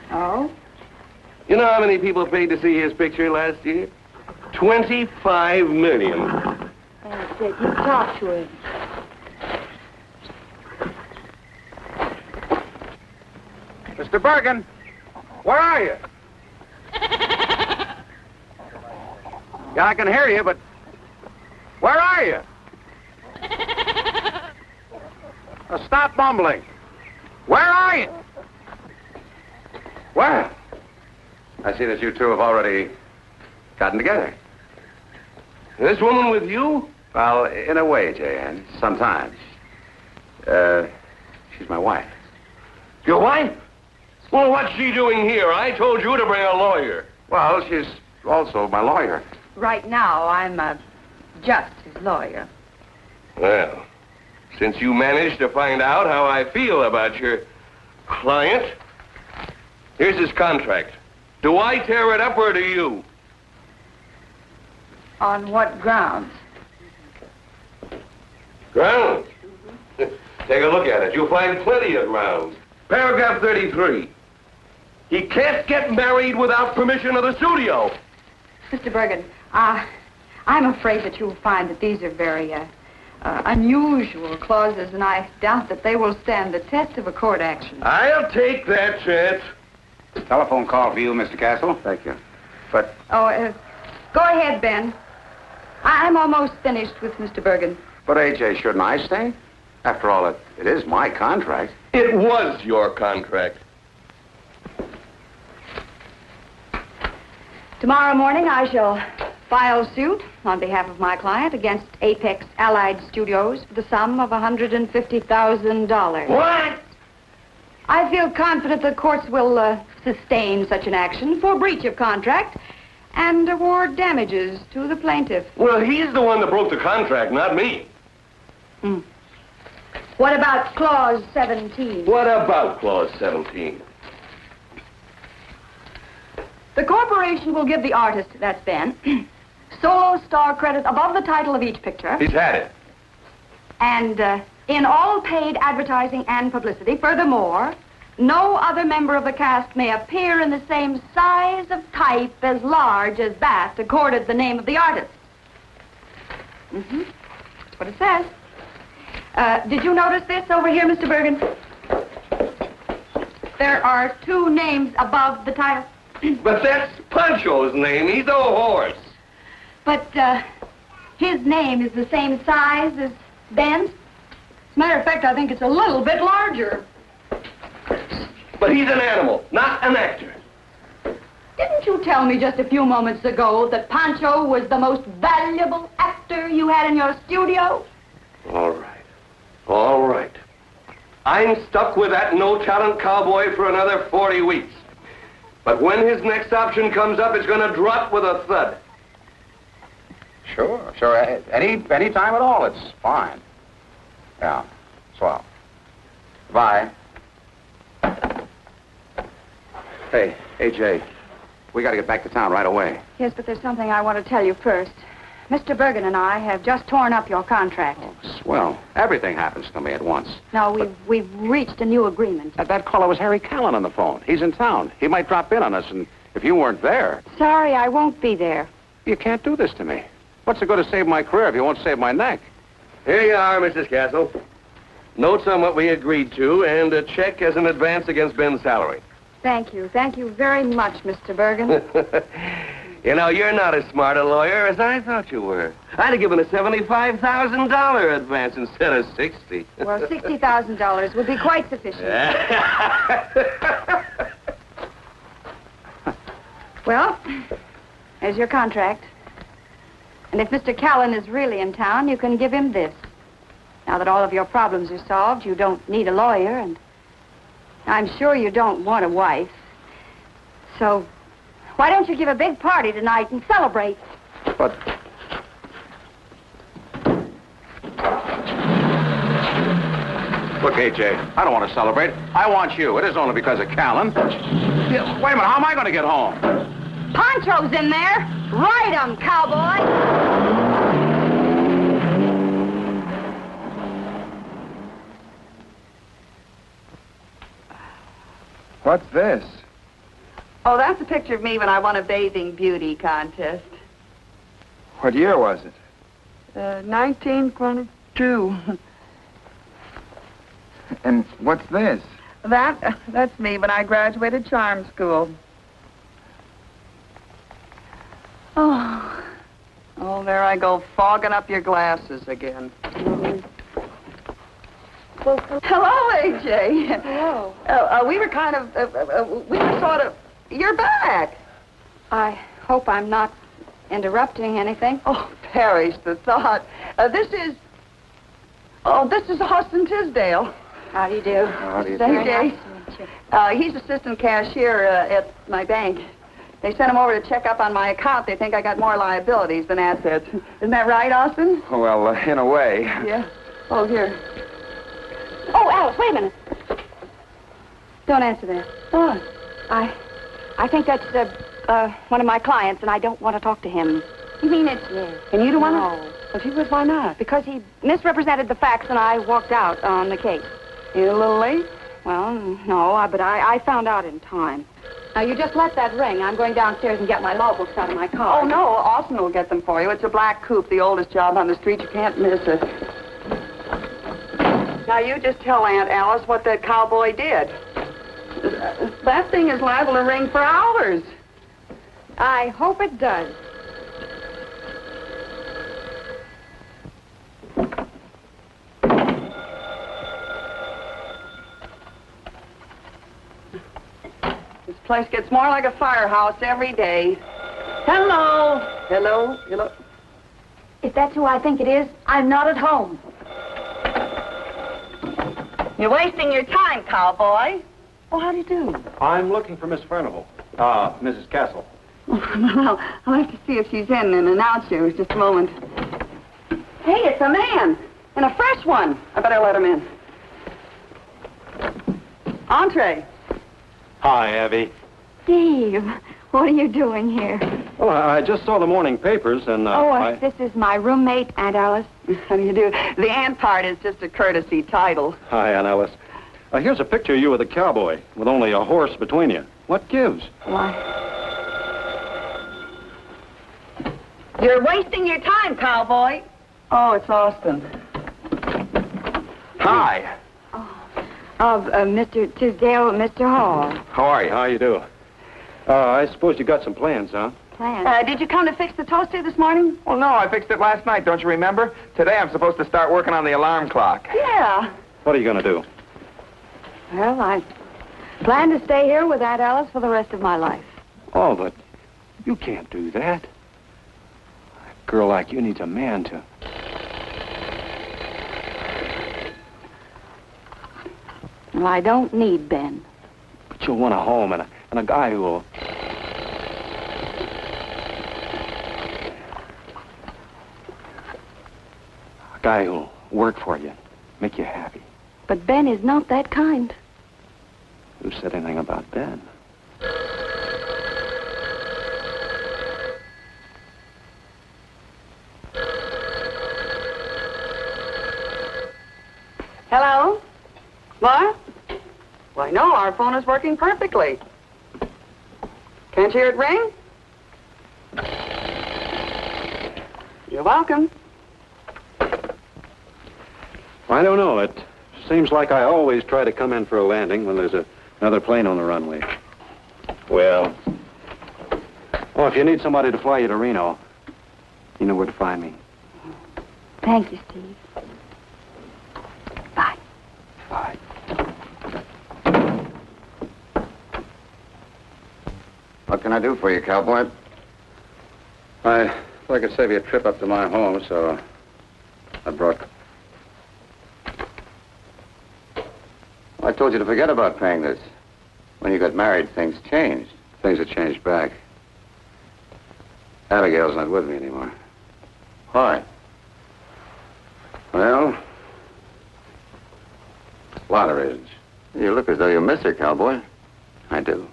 Oh? You know how many people paid to see his picture last year? 25 million. That's it. You talk to him. Mr. Bergen, where are you? Yeah, I can hear you, but where are you? Stop mumbling. Where are you? Well, I see that you two have already gotten together. This woman with you? Well, in a way, J.N., sometimes. She's my wife. Your wife? Well, what's she doing here? I told you to bring a lawyer. Well, she's also my lawyer. Right now, I'm just his lawyer. Well, since you managed to find out how I feel about your client, here's his contract. Do I tear it up or do you? On what grounds? Grounds? Take a look at it. You'll find plenty of grounds. Paragraph 33. He can't get married without permission of the studio. Mr. Bergen, I'm afraid that you'll find that these are very unusual clauses, and I doubt that they will stand the test of a court action. I'll take that chance. Telephone call for you, Mr. Castle. Thank you. But... Oh, go ahead, Ben. I'm almost finished with Mr. Bergen. But, A.J., shouldn't I stay? After all, it is my contract. It was your contract. Tomorrow morning, I shall file suit on behalf of my client against Apex Allied Studios for the sum of $150,000. What? I feel confident the courts will sustain such an action for breach of contract and award damages to the plaintiff. Well, he's the one that broke the contract, not me. What about Clause 17? What about Clause 17? The corporation will give the artist, that's Ben, solo star credit above the title of each picture. He's had it. And in all paid advertising and publicity. Furthermore, no other member of the cast may appear in the same size of type as large as that accorded the name of the artist. That's what it says. Did you notice this over here, Mr. Bergen? There are two names above the title. But that's Pancho's name. He's a horse. But his name is the same size as Ben's. As a matter of fact, I think it's a little bit larger. But he's an animal, not an actor. Didn't you tell me just a few moments ago that Pancho was the most valuable actor you had in your studio? All right. All right. I'm stuck with that no-talent cowboy for another 40 weeks. But when his next option comes up, it's going to drop with a thud. Sure. Any time at all, it's fine. Yeah, swell. Bye. Hey, AJ, we got to get back to town right away. Yes, but there's something I want to tell you first. Mr. Bergen and I have just torn up your contract. Oh, swell. Everything happens to me at once. No, we've reached a new agreement. That caller was Harry Callan on the phone. He's in town. He might drop in on us, and if you weren't there... Sorry, I won't be there. You can't do this to me. What's it going to save my career if you won't save my neck? Here you are, Mrs. Castle. Notes on what we agreed to, and a check as an advance against Ben's salary. Thank you. Thank you very much, Mr. Bergen. You know, you're not as smart a lawyer as I thought you were. I'd have given a $75,000 advance instead of $60,000. Well, $60,000 would be quite sufficient. Well, there's your contract. And if Mr. Callan is really in town, you can give him this. Now that all of your problems are solved, you don't need a lawyer, and I'm sure you don't want a wife. So, why don't you give a big party tonight and celebrate? But... Look, AJ, I don't want to celebrate. I want you. It is only because of Callan. Yeah, wait a minute, how am I going to get home? Pancho's in there. Ride 'em, cowboy. What's this? Oh, that's a picture of me when I won a bathing beauty contest. What year was it? 1922. And what's this? That's me when I graduated charm school. Oh, there I go, fogging up your glasses again. Well, hello, AJ. Hello. We were kind of, we were sort of, you're back. I hope I'm not interrupting anything. Oh, perish the thought. This is Austin Tisdale. How do you do? How do you do? AJ. Nice to meet you. He's assistant cashier at my bank. They sent him over to check up on my account. They think I got more liabilities than assets. Isn't that right, Austin? Well, in a way. Yeah. Oh, here. Oh, Alice, wait a minute. Don't answer that. What? I think that's one of my clients, and I don't want to talk to him. You mean it's... Yes. And you don't want No. to? Well, gee, why not? Because he misrepresented the facts, and I walked out on the case. You a little late? Well, no, but I found out in time. Now, you just let that ring. I'm going downstairs and get my law books out of my car. Oh, no, Austin will get them for you. It's a black coupe, the oldest job on the street. You can't miss it. Now, you just tell Aunt Alice what that cowboy did. That thing is liable to ring for hours. I hope it does. This place gets more like a firehouse every day. Hello. Hello. Hello. If that's who I think it is, I'm not at home. You're wasting your time, cowboy. Oh, how do you do? I'm looking for Miss Furnival. Mrs. Castle. Well, I'll have to see if she's in and announce you. Just a moment. Hey, it's a man. And a fresh one. I better let him in. Entree. Hi, Abby. Steve, what are you doing here? Well, I just saw the morning papers, and This is my roommate, Aunt Alice. How do you do? The aunt part is just a courtesy title. Hi, Aunt Alice. Here's a picture of you with a cowboy, with only a horse between you. What gives? Why? You're wasting your time, cowboy. Oh, it's Austin. Hi. Mr. Tisdale, Mr. Hall. How are you? How you do? I suppose you got some plans, huh? Plans? Did you come to fix the toaster this morning? Well, no, I fixed it last night, don't you remember? Today I'm supposed to start working on the alarm clock. Yeah. What are you going to do? Well, I plan to stay here with Aunt Alice for the rest of my life. Oh, but you can't do that. A girl like you needs a man to... Well, I don't need Ben. But you'll want a home and a guy who will... A guy who'll work for you, make you happy. But Ben is not that kind. Who said anything about Ben? Hello? What? Well, I know our phone is working perfectly. Can't you hear it ring? You're welcome. I don't know. It seems like I always try to come in for a landing when there's another plane on the runway. Well... Oh, if you need somebody to fly you to Reno, you know where to find me. Thank you, Steve. Bye. Bye. What can I do for you, cowboy? I thought I could save you a trip up to my home, so I brought... I told you to forget about paying this. When you got married, things changed. Things have changed back. Abigail's not with me anymore. Why? Well, a lot of reasons. You look as though you miss her, cowboy. I do.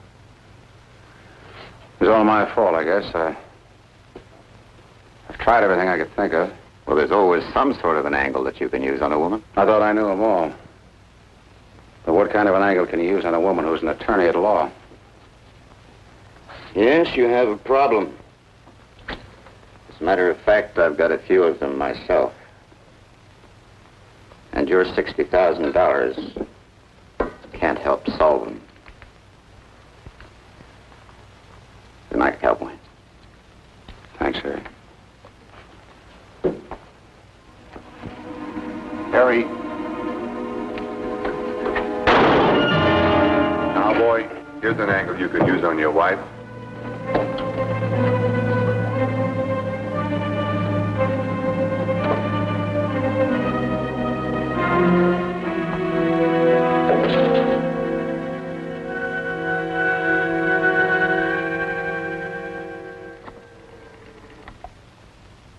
It was all my fault, I guess. I've tried everything I could think of. Well, there's always some sort of an angle that you can use on a woman. I thought I knew them all. But what kind of an angle can you use on a woman who's an attorney at law? Yes, you have a problem. As a matter of fact, I've got a few of them myself. And your $60,000 can't help solve them. Good night, cowboy. Thanks, Harry. Harry. Cowboy, here's an angle you could use on your wife.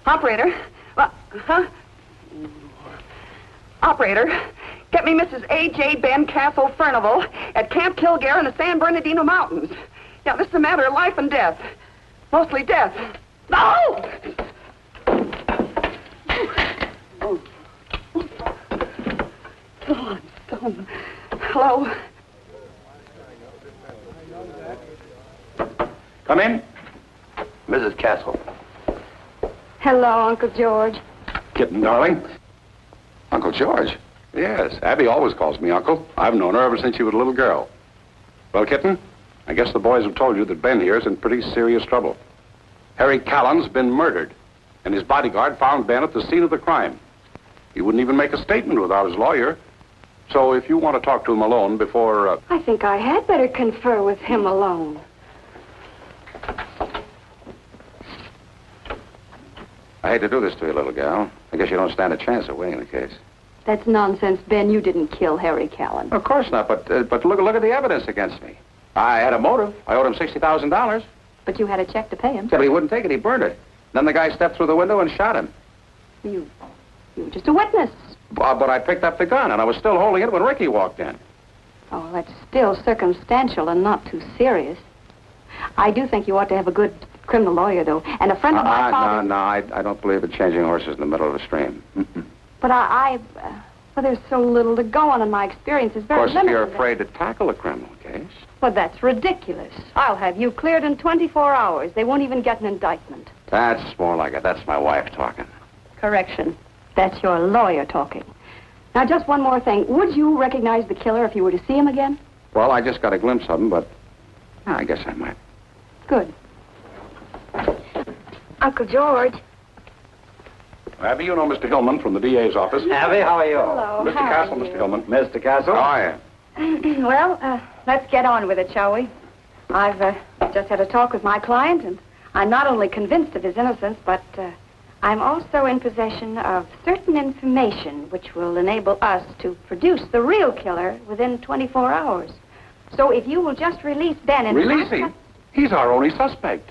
Operator. Huh? Operator, get me Mrs. A.J. Ben Castle Furnival at Camp Kilgare in the San Bernardino Mountains. Yeah, this is a matter of life and death. Mostly death. No! Oh. Oh, I'm stoned. Hello? Come in. Mrs. Castle. Hello, Uncle George. Kitten, darling. Uncle George? Yes, Abby always calls me Uncle. I've known her ever since she was a little girl. Well, Kitten, I guess the boys have told you that Ben here is in pretty serious trouble. Harry Callan's been murdered, and his bodyguard found Ben at the scene of the crime. He wouldn't even make a statement without his lawyer. So if you want to talk to him alone before... I think I had better confer with him alone. I hate to do this to you, little gal. I guess you don't stand a chance of winning the case. That's nonsense, Ben. You didn't kill Harry Callan. Of course not, but look at the evidence against me. I had a motive. I owed him $60,000. But you had a check to pay him. Yeah, but he wouldn't take it. He burned it. Then the guy stepped through the window and shot him. You were just a witness. But I picked up the gun, and I was still holding it when Ricky walked in. Oh, well, that's still circumstantial and not too serious. I do think you ought to have a good criminal lawyer, though, and a friend of my father's... No, I don't believe in changing horses in the middle of a stream. But well, there's so little to go on, and my experience is very limited. Of course, if you're afraid to tackle a criminal case... Well, that's ridiculous. I'll have you cleared in 24 hours. They won't even get an indictment. That's more like it. That's my wife talking. Correction. That's your lawyer talking. Now, just one more thing. Would you recognize the killer if you were to see him again? Well, I just got a glimpse of him, but I guess I might. Good. Uncle George. Abby, you know Mr. Hillman from the DA's office. Abby, how are you? Hello. Mr. how are Castle, you? Mr. Hillman. Mr. Castle? How are you? Well, let's get on with it, shall we? I've just had a talk with my client, and I'm not only convinced of his innocence, but I'm also in possession of certain information which will enable us to produce the real killer within 24 hours. So if you will just release Ben and... Release him? He's our only suspect.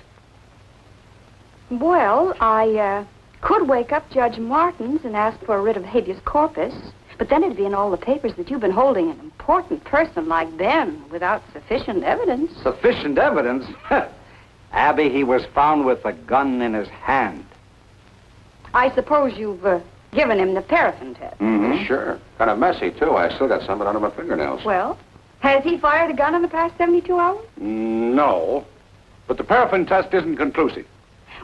Well, I could wake up Judge Martins and ask for a writ of habeas corpus, but then it'd be in all the papers that you've been holding an important person like Ben without sufficient evidence. Sufficient evidence? Abby, he was found with a gun in his hand. I suppose you've given him the paraffin test. Mm-hmm. Sure. Kind of messy, too. I still got some of it under my fingernails. Well, has he fired a gun in the past 72 hours? No. But the paraffin test isn't conclusive.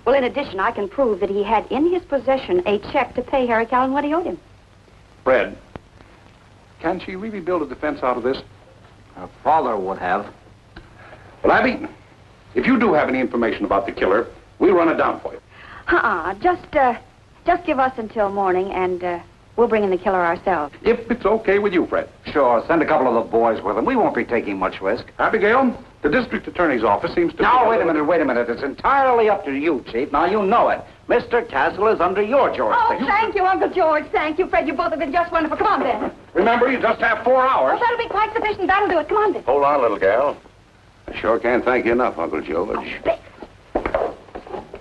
Well, in addition, I can prove that he had in his possession a check to pay Harry Callan what he owed him. Fred, can she really build a defense out of this? Her father would have. Well, Abby, if you do have any information about the killer, we'll run it down for you. Just give us until morning, and we'll bring in the killer ourselves. If it's okay with you, Fred. Sure, send a couple of the boys with him. We won't be taking much risk. Abigail, the district attorney's office seems to... Now, wait a minute. It's entirely up to you, Chief. Now, you know it. Mr. Castle is under your jurisdiction. Oh, thank you, Uncle George. Thank you, Fred. You both have been just wonderful. Come on, Ben. Remember, you just have 4 hours. Oh, that'll be quite sufficient. That'll do it. Come on, Ben. Hold on, little gal. I sure can't thank you enough, Uncle George.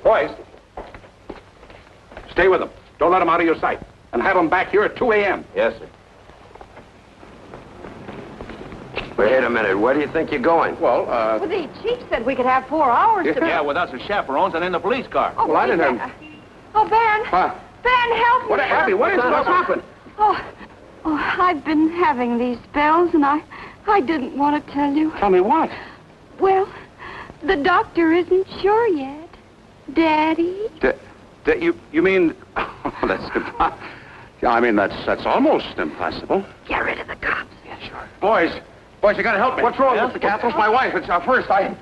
Boys, stay with them. Don't let them out of your sight. And have them back here at 2 a.m. Yes, sir. Wait a minute. Where do you think you're going? Well, Well, the chief said we could have 4 hours to... Yeah, with us as chaperones and in the police car. Oh, well, I didn't have... Oh, Ben. Huh? Ben, help me. What, Abby, what happened? Oh, I've been having these spells, and I didn't want to tell you. Tell me what? Well, the doctor isn't sure yet. Daddy? You mean... Oh, that's... I mean, that's almost impossible. Get rid of the cops. Yeah, sure. Boys, you gotta help me. What's wrong, Mr. Castle? It's my wife. It's first. I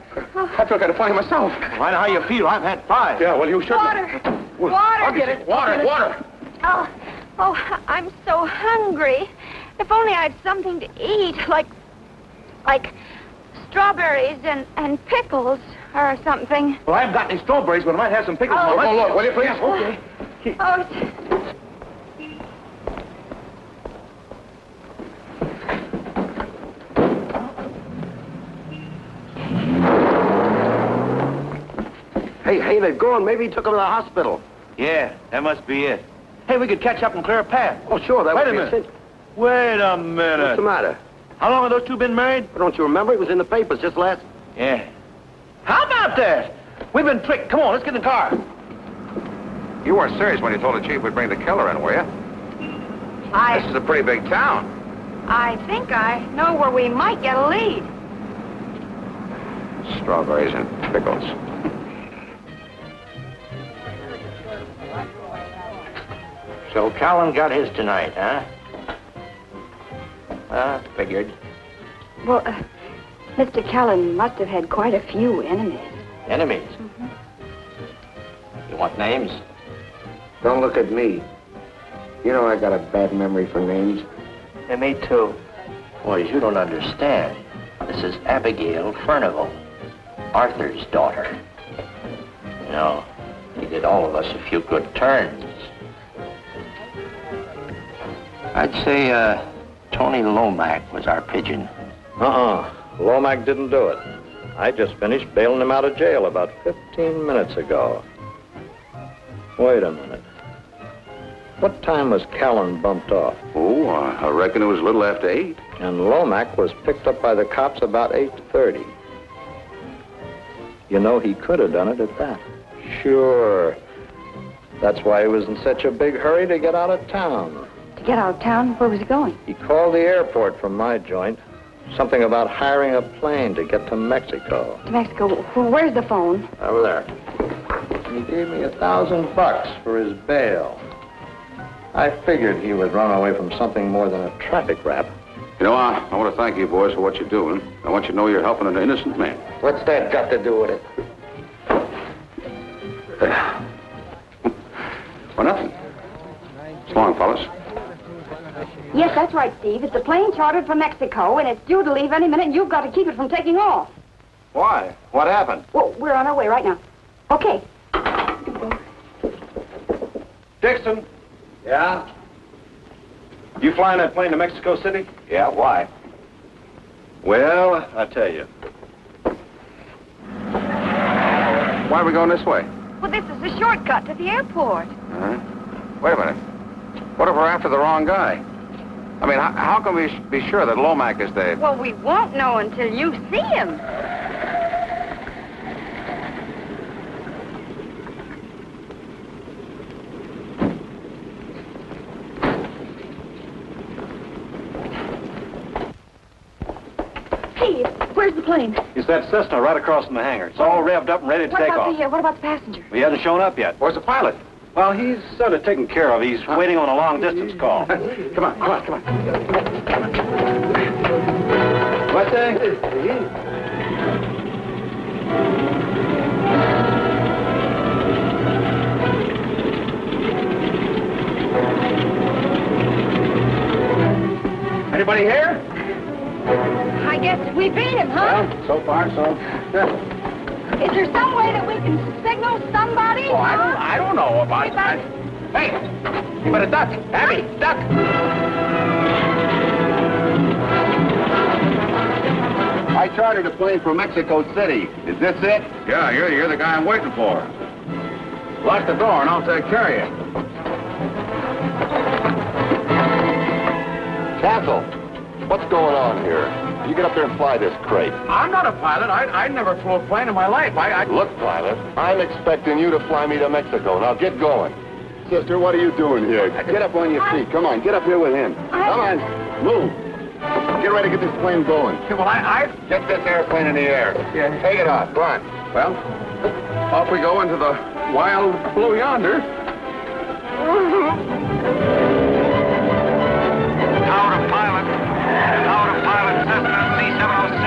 feel kind of funny myself. I know how you feel. I've had 5. Yeah, well, you should. Water. I'll get it. Water. Oh, I'm so hungry. If only I had something to eat, like strawberries and pickles or something. Well, I haven't got any strawberries, but I might have some pickles. Oh, look, will you please? Okay. Oh, Hey, they're gone. Maybe he took him to the hospital. Yeah, that must be it. Hey, we could catch up and clear a path. Oh, sure, that Wait would a be minute. cinch. Wait a minute. What's the matter? How long have those two been married? Don't you remember? It was in the papers just last... Yeah. How about that? We've been tricked. Come on, let's get in the car. You weren't serious when you told the chief we'd bring the killer in, were you? This is a pretty big town. I think I know where we might get a lead. Strawberries and pickles. So Callan got his tonight, huh? Figured. Well, Mr. Callan must have had quite a few enemies. Enemies? You want names? Don't look at me. You know I got a bad memory for names. Yeah, me too. Boys, you don't understand. This is Abigail Furnival, Arthur's daughter. You know, he did all of us a few good turns. I'd say, Tony Lomack was our pigeon. Lomack didn't do it. I just finished bailing him out of jail about 15 minutes ago. Wait a minute. What time was Callan bumped off? Oh, I reckon it was a little after 8. And Lomack was picked up by the cops about 8:30. You know, he could have done it at that. Sure. That's why he was in such a big hurry to get out of town. To get out of town? Where was he going? He called the airport from my joint. Something about hiring a plane to get to Mexico. To Mexico. Where's the phone? Over there. He gave me $1,000 for his bail. I figured he would run away from something more than a traffic rap. You know, I want to thank you boys for what you're doing. I want you to know you're helping an innocent man. What's that got to do with it? Well, nothing. So long, fellas. Yes, that's right, Steve. It's a plane chartered for Mexico, and it's due to leave any minute, and you've got to keep it from taking off. Why? What happened? Well, we're on our way right now. Okay. Dixon. Yeah? You flying that plane to Mexico City? Yeah, why? Well, I tell you. Why are we going this way? Well, this is a shortcut to the airport. Wait a minute. What if we're after the wrong guy? I mean, how can we be sure that Lomac is the... Well, we won't know until you see him. Steve, where's the plane? It's that Cessna right across from the hangar. It's all revved up and ready to take off. What about the passenger? He hasn't shown up yet. Where's the pilot? Well, he's sort of taken care of. He's waiting on a long-distance call. Come on. What's that? Anybody here? I guess we beat him, huh? Well, so far, so... Is there some way that we can signal somebody? Oh, I don't know about that. Hey, you better duck. Abby, duck. I chartered a plane from Mexico City. Is this it? Yeah, you're the guy I'm waiting for. Lock the door and I'll take care of you. Castle, what's going on here? You get up there and fly this crate. I'm not a pilot. I never flew a plane in my life. Look, pilot, I'm expecting you to fly me to Mexico. Now get going. Sister, what are you doing here? Get up on your feet. Come on, get up here with him. Come on, move. Get ready to get this plane going. Yeah, well, I... Get this airplane in the air. Yeah. Take it off. Go on. Well, off we go into the wild blue yonder. Tower of pilot. Tower of pilot, Cessna C-706.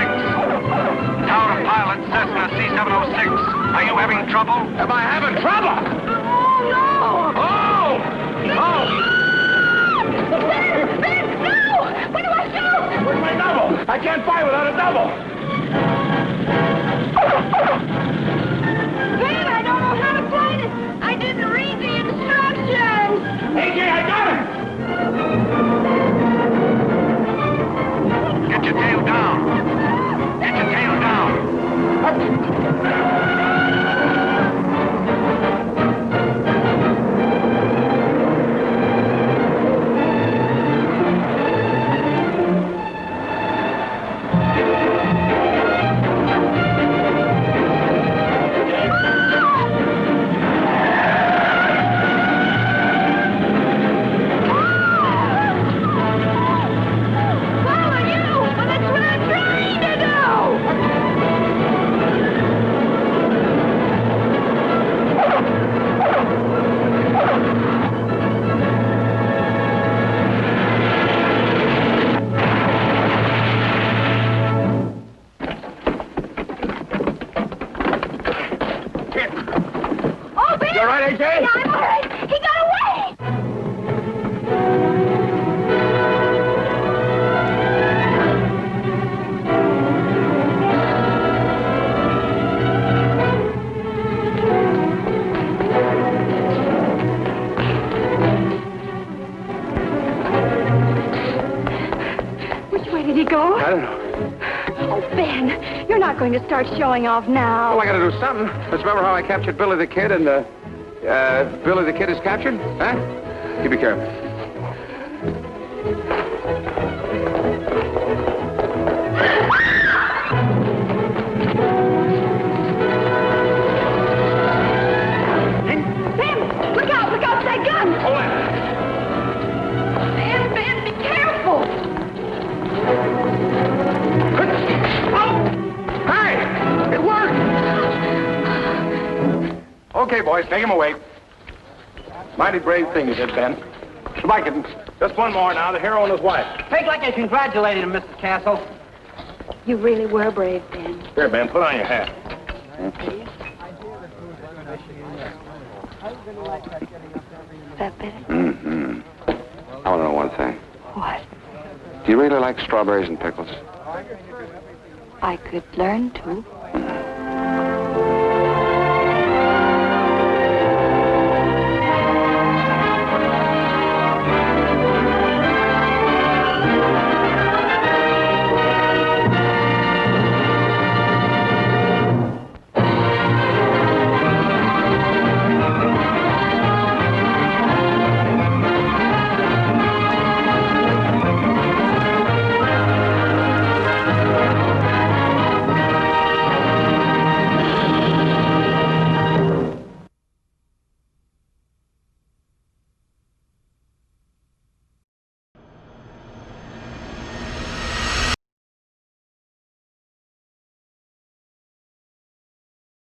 Tower of pilot, Cessna C-706. Are you having trouble? Am I having trouble? Oh, no! Oh! Oh! Ben, no! Where do I go? Where's my double? I can't fly without a double. Ben, I don't know how to fly this. I didn't read the instructions. AJ, I got him! Get your tail down. Get your tail down. Going to start showing off now. Well, I gotta do something. Let's remember how I captured Billy the Kid and, Billy the Kid is captured? Huh? You be careful. Ben, look out for that gun. Hold it. Ben, be careful. It worked! Okay, boys, take him away. Mighty brave thing you did, Ben. Goodbye, kittens. Just one more now, the hero and his wife. Take like I congratulated him, Mrs. Castle. You really were brave, Ben. Here, Ben, put on your hat. Is that better? Mm-hmm. I want to know one thing. What? Do you really like strawberries and pickles? I could learn to. Mm-hmm.